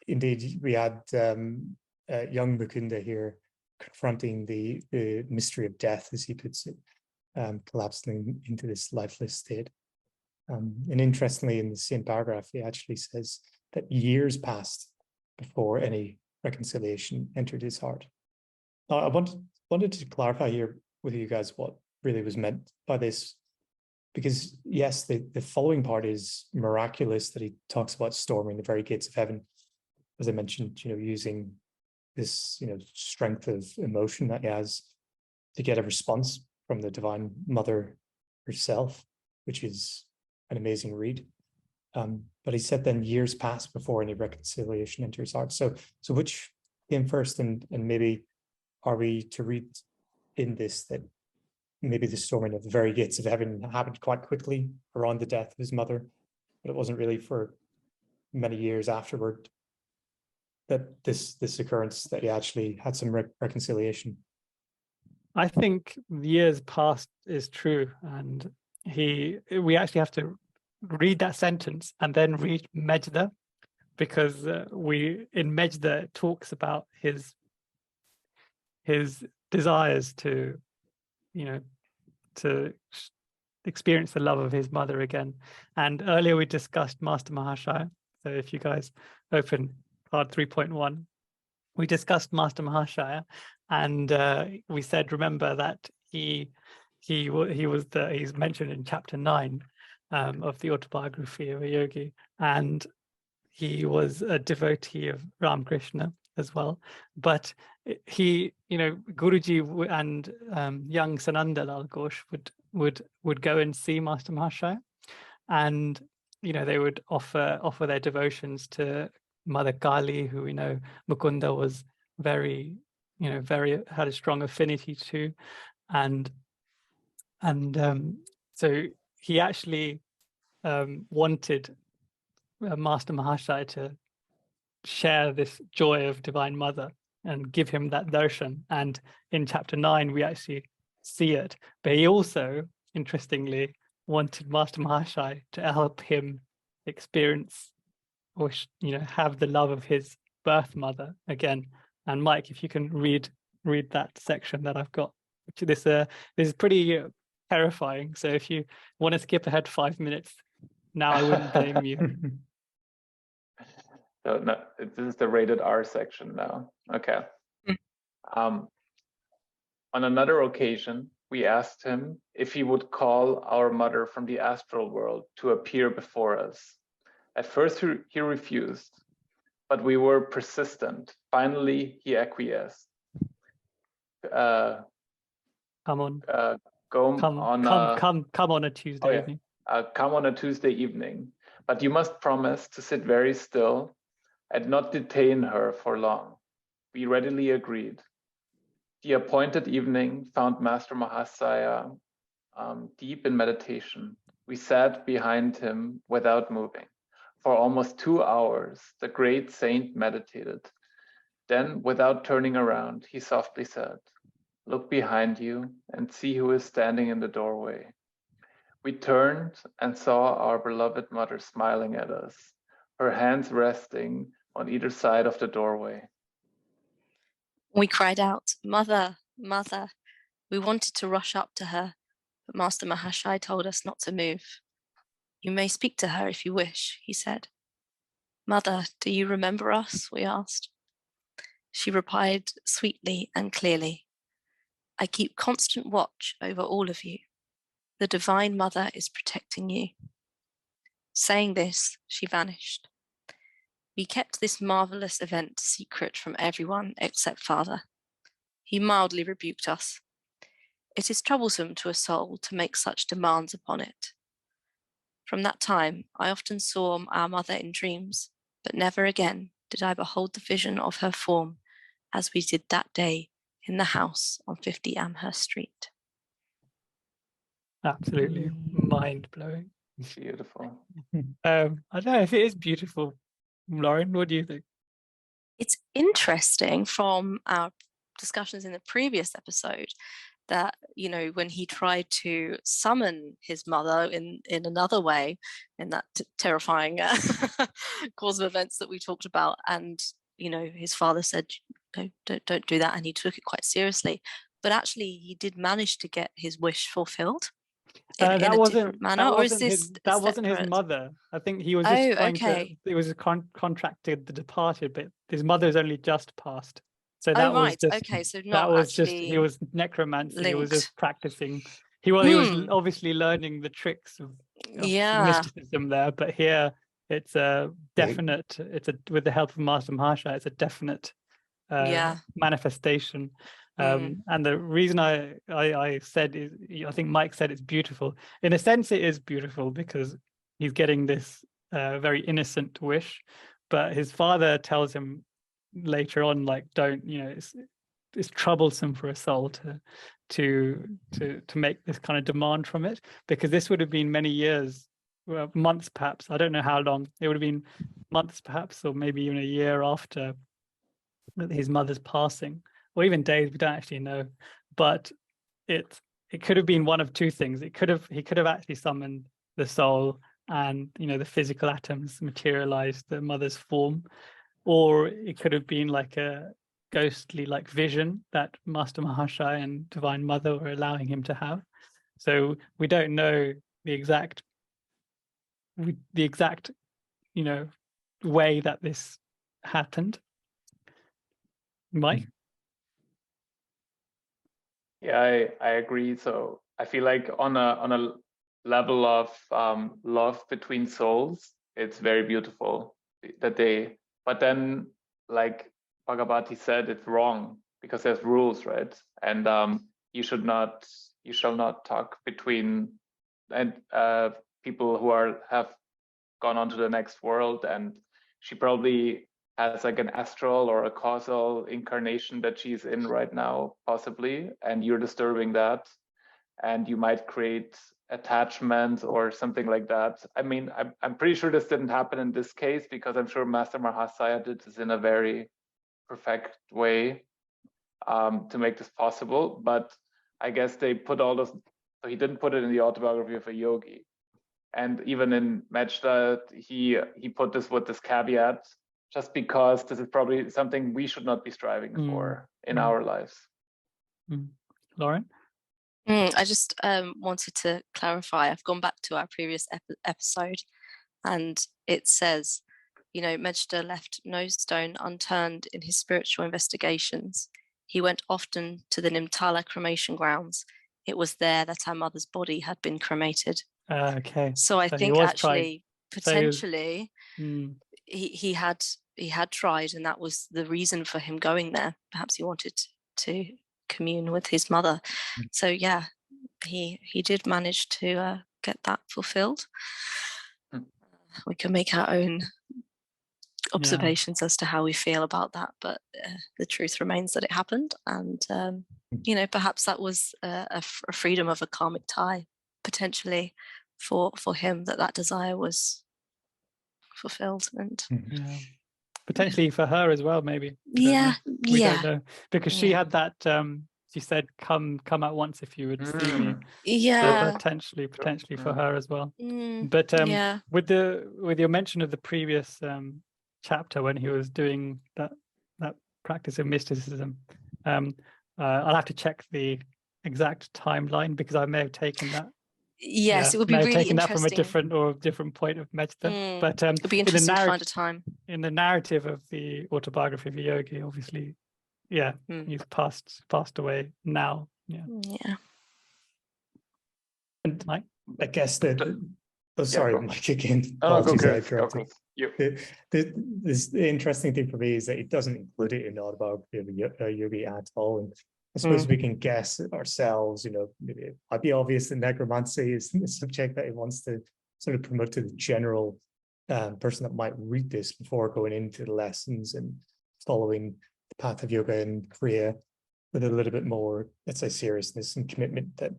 indeed we had young Mukunda here confronting the mystery of death, as he puts it, collapsing into this lifeless state. And interestingly, in the same paragraph, he actually says that years passed before any reconciliation entered his heart. Now, I wanted to clarify here with you guys what really was meant by this, because yes, the following part is miraculous, that he talks about storming the very gates of heaven, as I mentioned, using this, strength of emotion that he has to get a response from the Divine Mother herself, which is an amazing read. But he said then years passed before any reconciliation entered his heart. So which came first, and maybe are we to read in this that maybe the storming of the very gates of heaven happened quite quickly around the death of his mother, but it wasn't really for many years afterward that this occurrence, that he actually had some reconciliation? I think years past is true, and we actually have to read that sentence and then read Mejda, because in Mejda it talks about his desires to, to experience the love of his mother again. And earlier we discussed Master Mahashaya. So if you guys open card 3.1, we discussed Master Mahashaya, and we said, remember that he's mentioned in chapter 9 of the Autobiography of a Yogi, and he was a devotee of Ramakrishna as well. But he, Guruji and young Sananda Lal Ghosh would go and see Master Mahashaya, and they would offer their devotions to Mother Kali, who we know Mukunda was very had a strong affinity to, and so he actually wanted Master Mahashaya to share this joy of Divine Mother and give him that darshan. And in chapter 9 we actually see it. But he also, interestingly, wanted Master Mahashaya to help him experience or have the love of his birth mother again. And Mike, if you can read that section that I've got, this is pretty terrifying. So if you want to skip ahead 5 minutes now, I wouldn't blame you. So no, this is the rated R section now. Okay. On another occasion, we asked him if he would call our mother from the astral world to appear before us. At first, he refused, but we were persistent. Finally, he acquiesced. Come on. Come on a Tuesday evening. Come on a Tuesday evening, but you must promise to sit very still and not detain her for long. We readily agreed. The appointed evening found Master Mahashaya deep in meditation. We sat behind him without moving. For almost 2 hours, the great saint meditated. Then, without turning around, he softly said, "Look behind you and see who is standing in the doorway." We turned and saw our beloved mother smiling at us, her hands resting on either side of the doorway. We cried out, "Mother, Mother." We wanted to rush up to her, but Master Mahashaya told us not to move. "You may speak to her if you wish," he said. "Mother, do you remember us?" we asked. She replied sweetly and clearly, "I keep constant watch over all of you. The Divine Mother is protecting you." Saying this, she vanished. We kept this marvelous event secret from everyone except Father. He mildly rebuked us. It is troublesome to a soul to make such demands upon it. From that time, I often saw our mother in dreams, but never again did I behold the vision of her form as we did that day in the house on 50 Amherst Street. Absolutely mind-blowing. Beautiful. I don't know if it is beautiful. Lauren, what do you think? It's interesting from our discussions in the previous episode that, when he tried to summon his mother in another way, in that terrifying course of events that we talked about, and, his father said, "No, don't do that," and he took it quite seriously. But actually, he did manage to get his wish fulfilled in a different manner, or is this that wasn't his separate? mother? I think he was just trying okay. to. It was contracted the departed, but his mother's only just passed. So that was right. just Okay, so that not was just actually he was necromancy. He was linked. just practicing. He was obviously learning the tricks of Yeah. mysticism there, but here it's a definite. It's with the help of Master Mahashaya, it's a definite manifestation. And the reason I said is, I think Mike said it's beautiful. In a sense, it is beautiful because he's getting this very innocent wish, but his father tells him later on, like, don't, it's troublesome for a soul to make this kind of demand from it, because this would have been many years, months perhaps. I don't know how long. It would have been months perhaps, or maybe even a year after his mother's passing, or even days, we don't actually know. But it could have been one of two things. He could have actually summoned the soul and the physical atoms materialize the mother's form, or it could have been like a ghostly like vision that Master Mahashaya and Divine Mother were allowing him to have. So we don't know the exact way that this happened. Mike? Yeah, I agree. So I feel like on a level of love between souls, it's very beautiful that they. But then, like Bhagavati said, it's wrong because there's rules, right? And you shall not talk between and people who have gone on to the next world, and she probably has like an astral or a causal incarnation that she's in right now, possibly, and you're disturbing that, and you might create attachment or something like that. I mean, I'm pretty sure this didn't happen in this case, because I'm sure Master Mahasaya did this in a very perfect way to make this possible. But I guess they put all this, so he didn't put it in the Autobiography of a Yogi. And even in Mejda, he put this with this caveat, just because this is probably something we should not be striving for in our lives. Lauren? I just wanted to clarify. I've gone back to our previous episode, and it says, Mejda left no stone unturned in his spiritual investigations. He went often to the Nimtala cremation grounds. It was there that our mother's body had been cremated. Okay. So I think actually, potentially, he had tried, and that was the reason for him going there. Perhaps he wanted to commune with his mother. So yeah, he did manage to get that fulfilled. We can make our own observations as to how we feel about that, but the truth remains that it happened, and perhaps that was a freedom of a karmic tie, potentially, for him, that desire was fulfilled, and potentially for her as well, maybe. We don't know, because she had that she said, come at once if you would see me. So potentially for her as well. But with your mention of the previous chapter, when he was doing that practice of mysticism, I'll have to check the exact timeline, because I may have taken that. Yes, it would be really interesting. That from a different point of Mejda. But it'd be interesting to find a time. In the narrative of the Autobiography of a Yogi, obviously, he's passed away now. And Mike, I guess that. Oh, sorry, Mike again. This the interesting thing for me is that it doesn't include it in the Autobiography of a Yogi at all. And I suppose we can guess ourselves, maybe it might be obvious that necromancy is the subject that he wants to sort of promote to the general person that might read this before going into the lessons and following the path of yoga and Kriya with a little bit more, let's say, seriousness and commitment, that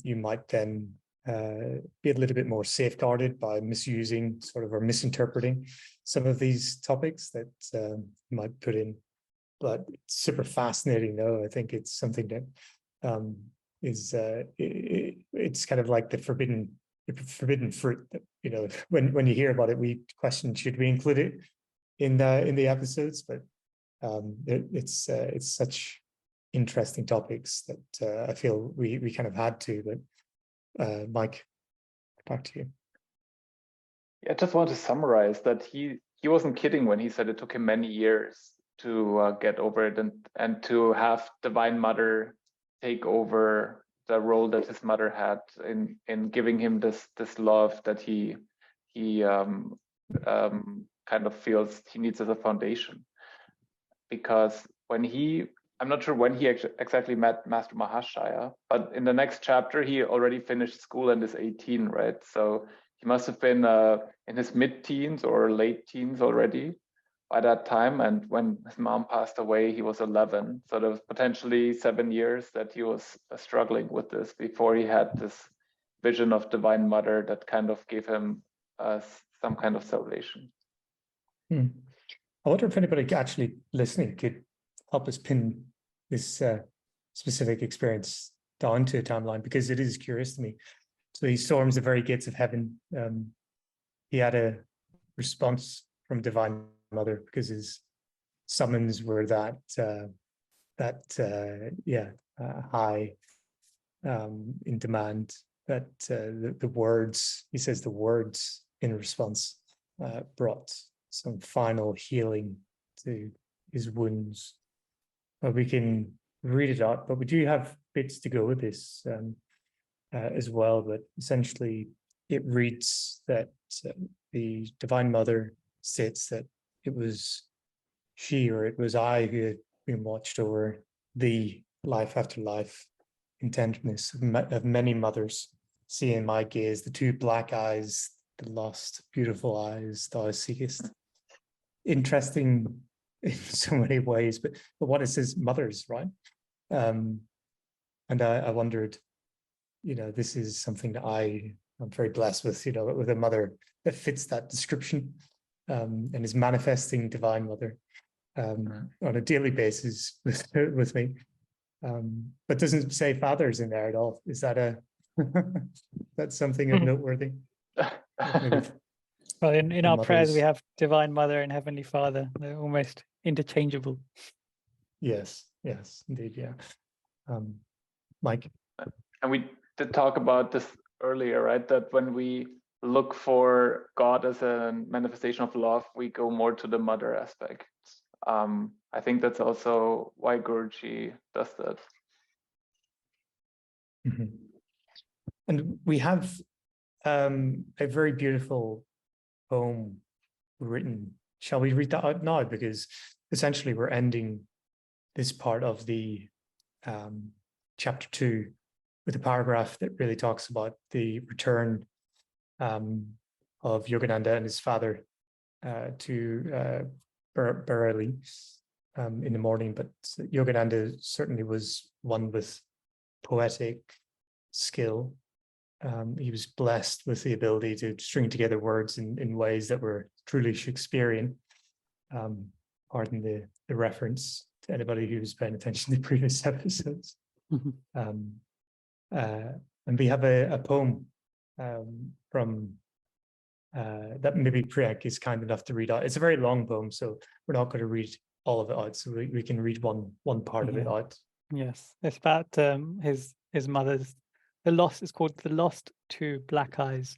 you might then be a little bit more safeguarded by misusing or misinterpreting some of these topics that you might put in. But it's super fascinating, though. I think it's something that is it's kind of like the forbidden fruit that, when you hear about it, we question, should we include it in the episodes? But it's such interesting topics that I feel we kind of had to. But Mike, back to you. I just want to summarize that he wasn't kidding when he said it took him many years to get over it, and to have Divine Mother take over the role that his mother had in giving him this love that he kind of feels he needs as a foundation. Because I'm not sure when he exactly met Master Mahashaya, but in the next chapter he already finished school and is 18, right? So he must have been in his mid-teens or late teens already by that time. And when his mom passed away, he was 11. So there was potentially 7 years that he was struggling with this before he had this vision of Divine Mother that kind of gave him some kind of salvation. I wonder if anybody actually listening could help us pin this specific experience down to a timeline, because it is curious to me. So he storms the very gates of heaven. He had a response from Divine Mother because his summons were that high in demand, that the words, he says, the words in response brought some final healing to his wounds. But we can read it out, but we do have bits to go with this as well. But essentially, it reads that the Divine Mother states that it was she, or it was I, who had been watched over thee life after life, in tenderness of many mothers, seeing my gaze, the two black eyes, the lost, beautiful eyes thou seekest. Interesting in so many ways, but what it says, mothers, right? And I wondered, this is something that I'm very blessed with, with a mother that fits that description, and is manifesting Divine Mother on a daily basis with me. But doesn't say fathers in there at all. Is that that's something of noteworthy? Well, in our prayers, we mothers. have Divine Mother and Heavenly Father. They're almost interchangeable. Yes, indeed, yeah. Mike? And we did talk about this earlier, right? That when we look for God as a manifestation of love, we go more to the mother aspect. I think that's also why Guruji does that. Mm-hmm. And we have a very beautiful poem written. Shall we read that out now? Because essentially we're ending this part of the chapter 2 with a paragraph that really talks about the return of Yogananda and his father to Bareilly in the morning. But Yogananda certainly was one with poetic skill. He was blessed with the ability to string together words in ways that were truly Shakespearean. Pardon the reference to anybody who's paying attention to previous episodes. And we have a poem from that maybe Priyank is kind enough to read out. It's a very long poem, so we're not going to read all of it out. So we can read one part of it out. Yes, it's about his mother's. It's called The Lost Two Black Eyes.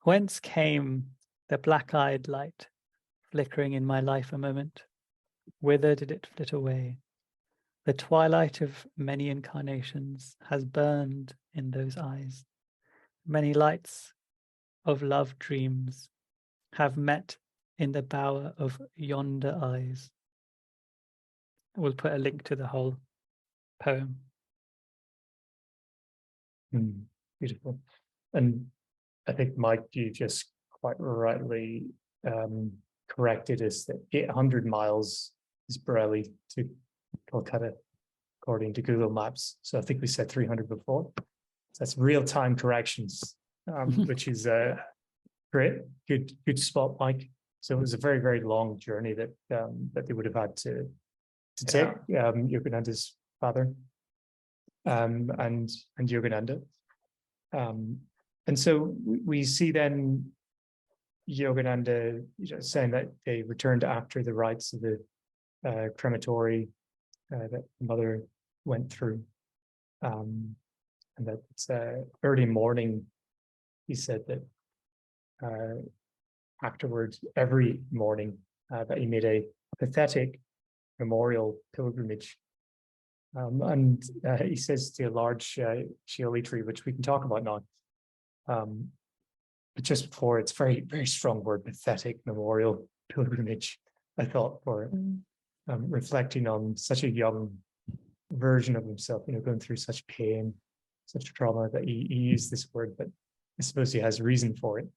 Whence came the black-eyed light, flickering in my life a moment? Whither did it flit away? The twilight of many incarnations has burned in those eyes. Many lights of love dreams have met in the bower of yonder eyes. We'll put a link to the whole poem. Beautiful. And I think, Mike, you just quite rightly corrected us that 800 miles is Bareilly to Kolkata, according to Google Maps. So I think we said 300 before. So that's real-time corrections, which is great. Good spot, Mike. So it was a very, very long journey that they would have had to take, Yogananda's father and Yogananda. And so we see then Yogananda saying that they returned after the rites of the crematory that mother went through. And that it's early morning, he said that afterwards, every morning, that he made a pathetic memorial pilgrimage. And he says to a large Sheoli tree, which we can talk about now. But just before, it's very, very strong word, pathetic memorial pilgrimage, I thought, for reflecting on such a young version of himself, going through such pain, such trauma, that he used this word, but I suppose he has reason for it,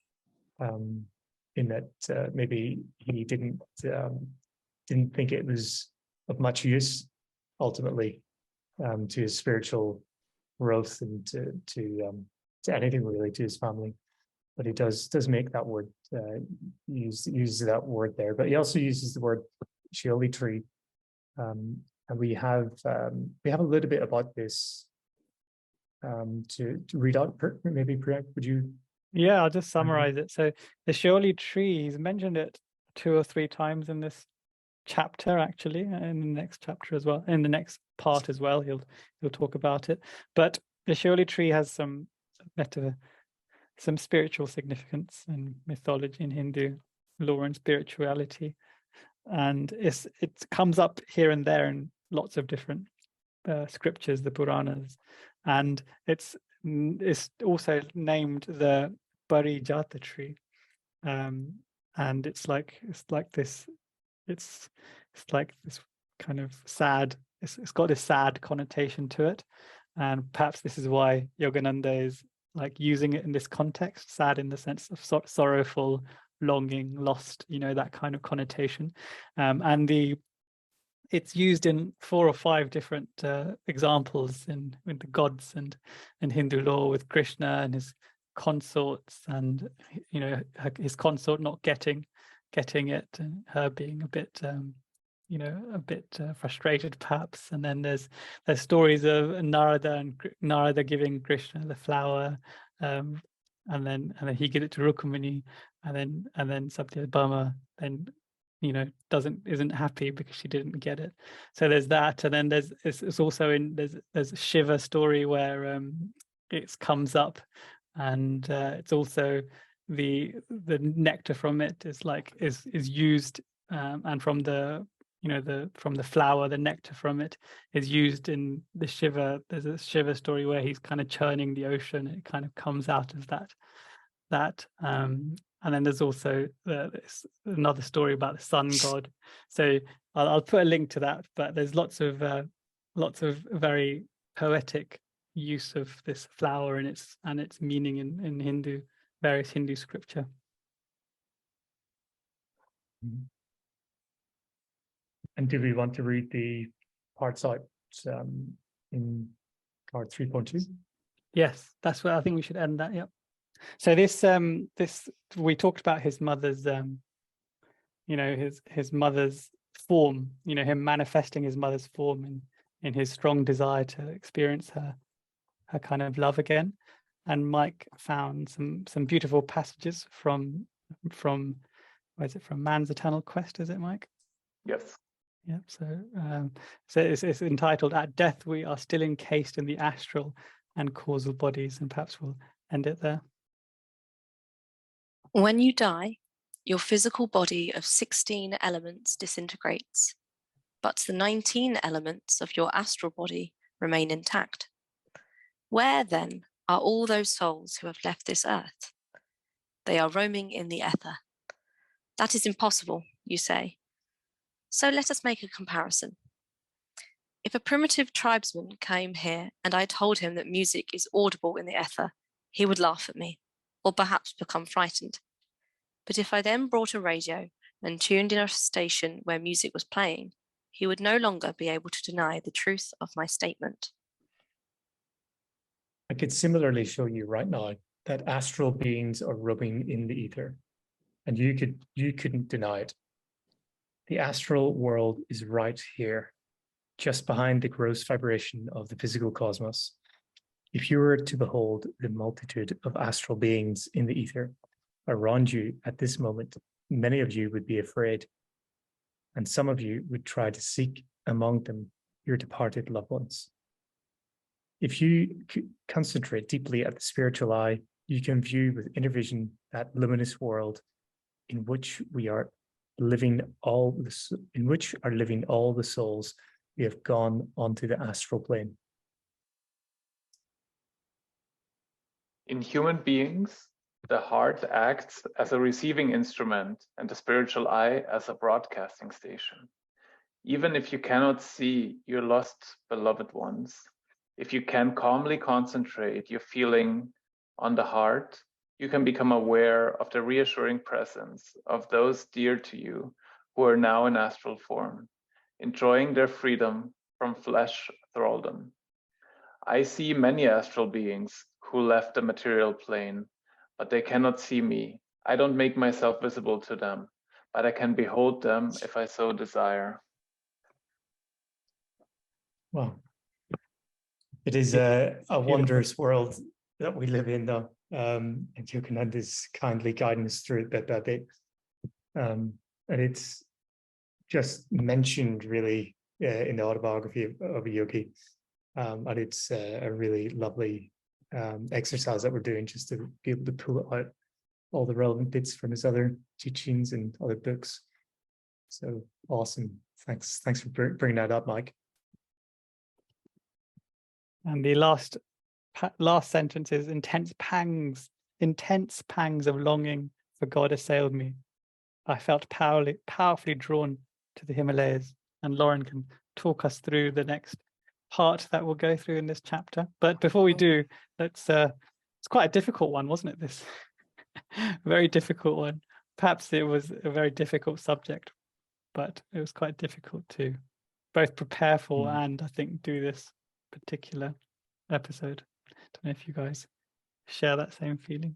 in that maybe he didn't think it was of much use ultimately to his spiritual growth and to anything really, to his family. But he does make that word, use that word there. But he also uses the word Sheoli tree, and we have a little bit about this to read out. Maybe Priyank, would you? Yeah, I'll just summarize it. So the Sheoli tree, he's mentioned it 2 or 3 times in this chapter, actually, in the next chapter as well, in the next part as well. He'll talk about it. But the Sheoli tree has some spiritual significance in mythology, in Hindu lore and spirituality, and it comes up here and there in lots of different scriptures, the Puranas, and it's also named the parijat tree, and it's like this kind of sad. It's got this sad connotation to it, and perhaps this is why Yogananda is like using it in this context, sad in the sense of sorrowful, longing, lost, that kind of connotation. And it's used in 4 or 5 different examples in the gods and Hindu law, with Krishna and his consorts, and his consort not getting it, and her being a bit frustrated perhaps. And then there's stories of Narada giving Krishna the flower, and then he gives it to Rukmini, and then Satyabhama then isn't happy because she didn't get it. So there's that, and then it's also there's a Shiva story where it comes up, and it's also the nectar from it is used, and from the from the flower, the nectar from it is used in the Shiva. There's a Shiva story where he's kind of churning the ocean. It kind of comes out of that. And then there's also another story about the sun god. So I'll put a link to that. But there's lots of very poetic use of this flower and its meaning in various Hindu scripture. And do we want to read the parts out in part 3.2? Yes, that's where I think we should end that. Yep. So this we talked about his mother's his mother's form, him manifesting his mother's form in his strong desire to experience her kind of love again. And Mike found some beautiful passages from where is it, from Man's Eternal Quest, is it, Mike? Yes. Yeah, so it's entitled "At Death We Are Still Encased in the Astral and Causal Bodies," and perhaps we'll end it there. When you die, your physical body of 16 elements disintegrates, but the 19 elements of your astral body remain intact. Where, then, are all those souls who have left this earth? They are roaming in the ether. That is impossible, you say. So let us make a comparison. If a primitive tribesman came here and I told him that music is audible in the ether, he would laugh at me, or perhaps become frightened. But if I then brought a radio and tuned in a station where music was playing, he would no longer be able to deny the truth of my statement. I could similarly show you right now that astral beings are rubbing in the ether, and you couldn't deny it. The astral world is right here, just behind the gross vibration of the physical cosmos. If you were to behold the multitude of astral beings in the ether around you at this moment, many of you would be afraid, and some of you would try to seek among them your departed loved ones. If you concentrate deeply at the spiritual eye, you can view with inner vision that luminous world in which are living all the souls who have gone onto the astral plane. In human beings, the heart acts as a receiving instrument and the spiritual eye as a broadcasting station. Even if you cannot see your lost beloved ones, if you can calmly concentrate your feeling on the heart, you can become aware of the reassuring presence of those dear to you who are now in astral form, enjoying their freedom from flesh thraldom. I see many astral beings who left the material plane, but they cannot see me. I don't make myself visible to them, but I can behold them if I so desire. Wow. It is a wondrous world that we live in, though. And Yogananda is kindly guiding us through it bit by bit. And it's just mentioned really in the autobiography of a yogi. And it's a really lovely exercise that we're doing just to be able to pull out all the relevant bits from his other teachings and other books. So awesome. Thanks for bringing that up, Mike. And the last sentence is intense pangs of longing for God assailed me. I felt powerfully drawn to the Himalayas, and Lauren can talk us through the next part that we'll go through in this chapter. But before we do, it's quite a difficult one, wasn't it? This very difficult one. Perhaps it was a very difficult subject, but it was quite difficult to both prepare for and I think do this particular episode. Don't know if you guys share that same feeling.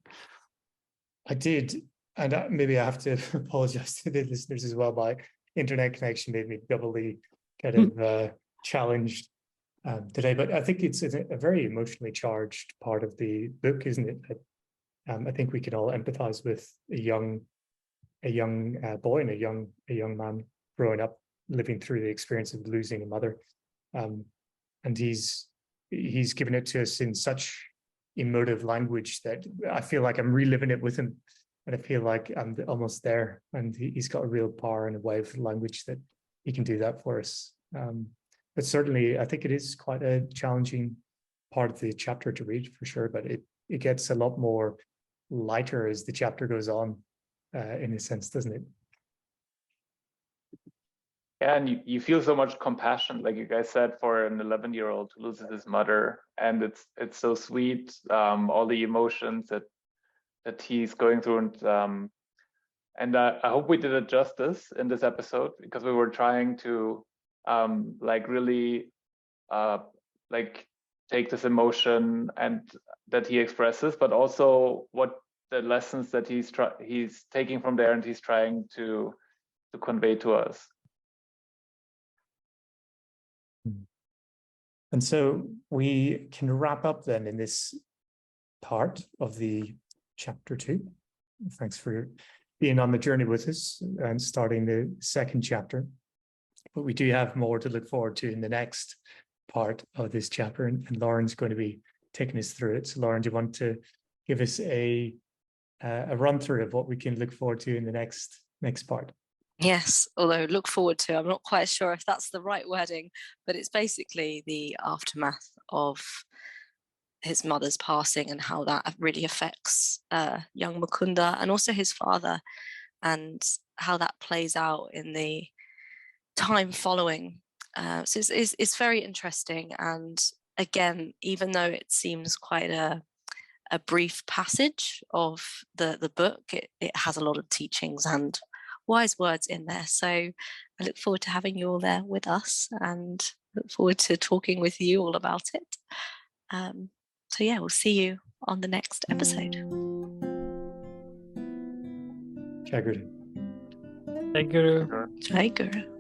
I did, and maybe I have to apologize to the listeners as well. My internet connection made me doubly kind of challenged today, but I think it's a very emotionally charged part of the book, isn't it? I think we can all empathize with a young boy and a young man growing up, living through the experience of losing a mother, and he's given it to us in such emotive language that I feel like I'm reliving it with him, and I feel like I'm almost there. And he's got a real power and a way of language that he can do that for us. But certainly, I think it is quite a challenging part of the chapter to read for sure. But it gets a lot more lighter as the chapter goes on, in a sense, doesn't it? Yeah, and you feel so much compassion, like you guys said, for an 11-year-old who loses his mother, and it's so sweet, all the emotions that he's going through, and I hope we did it justice in this episode, because we were trying to like really like take this emotion and that he expresses, but also what the lessons that he's taking from there and he's trying to convey to us. And so we can wrap up then in this part of the chapter 2. Thanks for being on the journey with us and starting the second chapter. But we do have more to look forward to in the next part of this chapter, and Lauren's going to be taking us through it. So Lauren, do you want to give us a run through of what we can look forward to in the next part? Yes, although look forward to, I'm not quite sure if that's the right wording, but it's basically the aftermath of his mother's passing and how that really affects young Mukunda and also his father, and how that plays out in the time following. So it's very interesting. And again, even though it seems quite a brief passage of the book, it has a lot of teachings and wise words in there. So I look forward to having you all there with us and look forward to talking with you all about it. So yeah, we'll see you on the next episode. Jai Guru. Jai Guru. Jai Guru.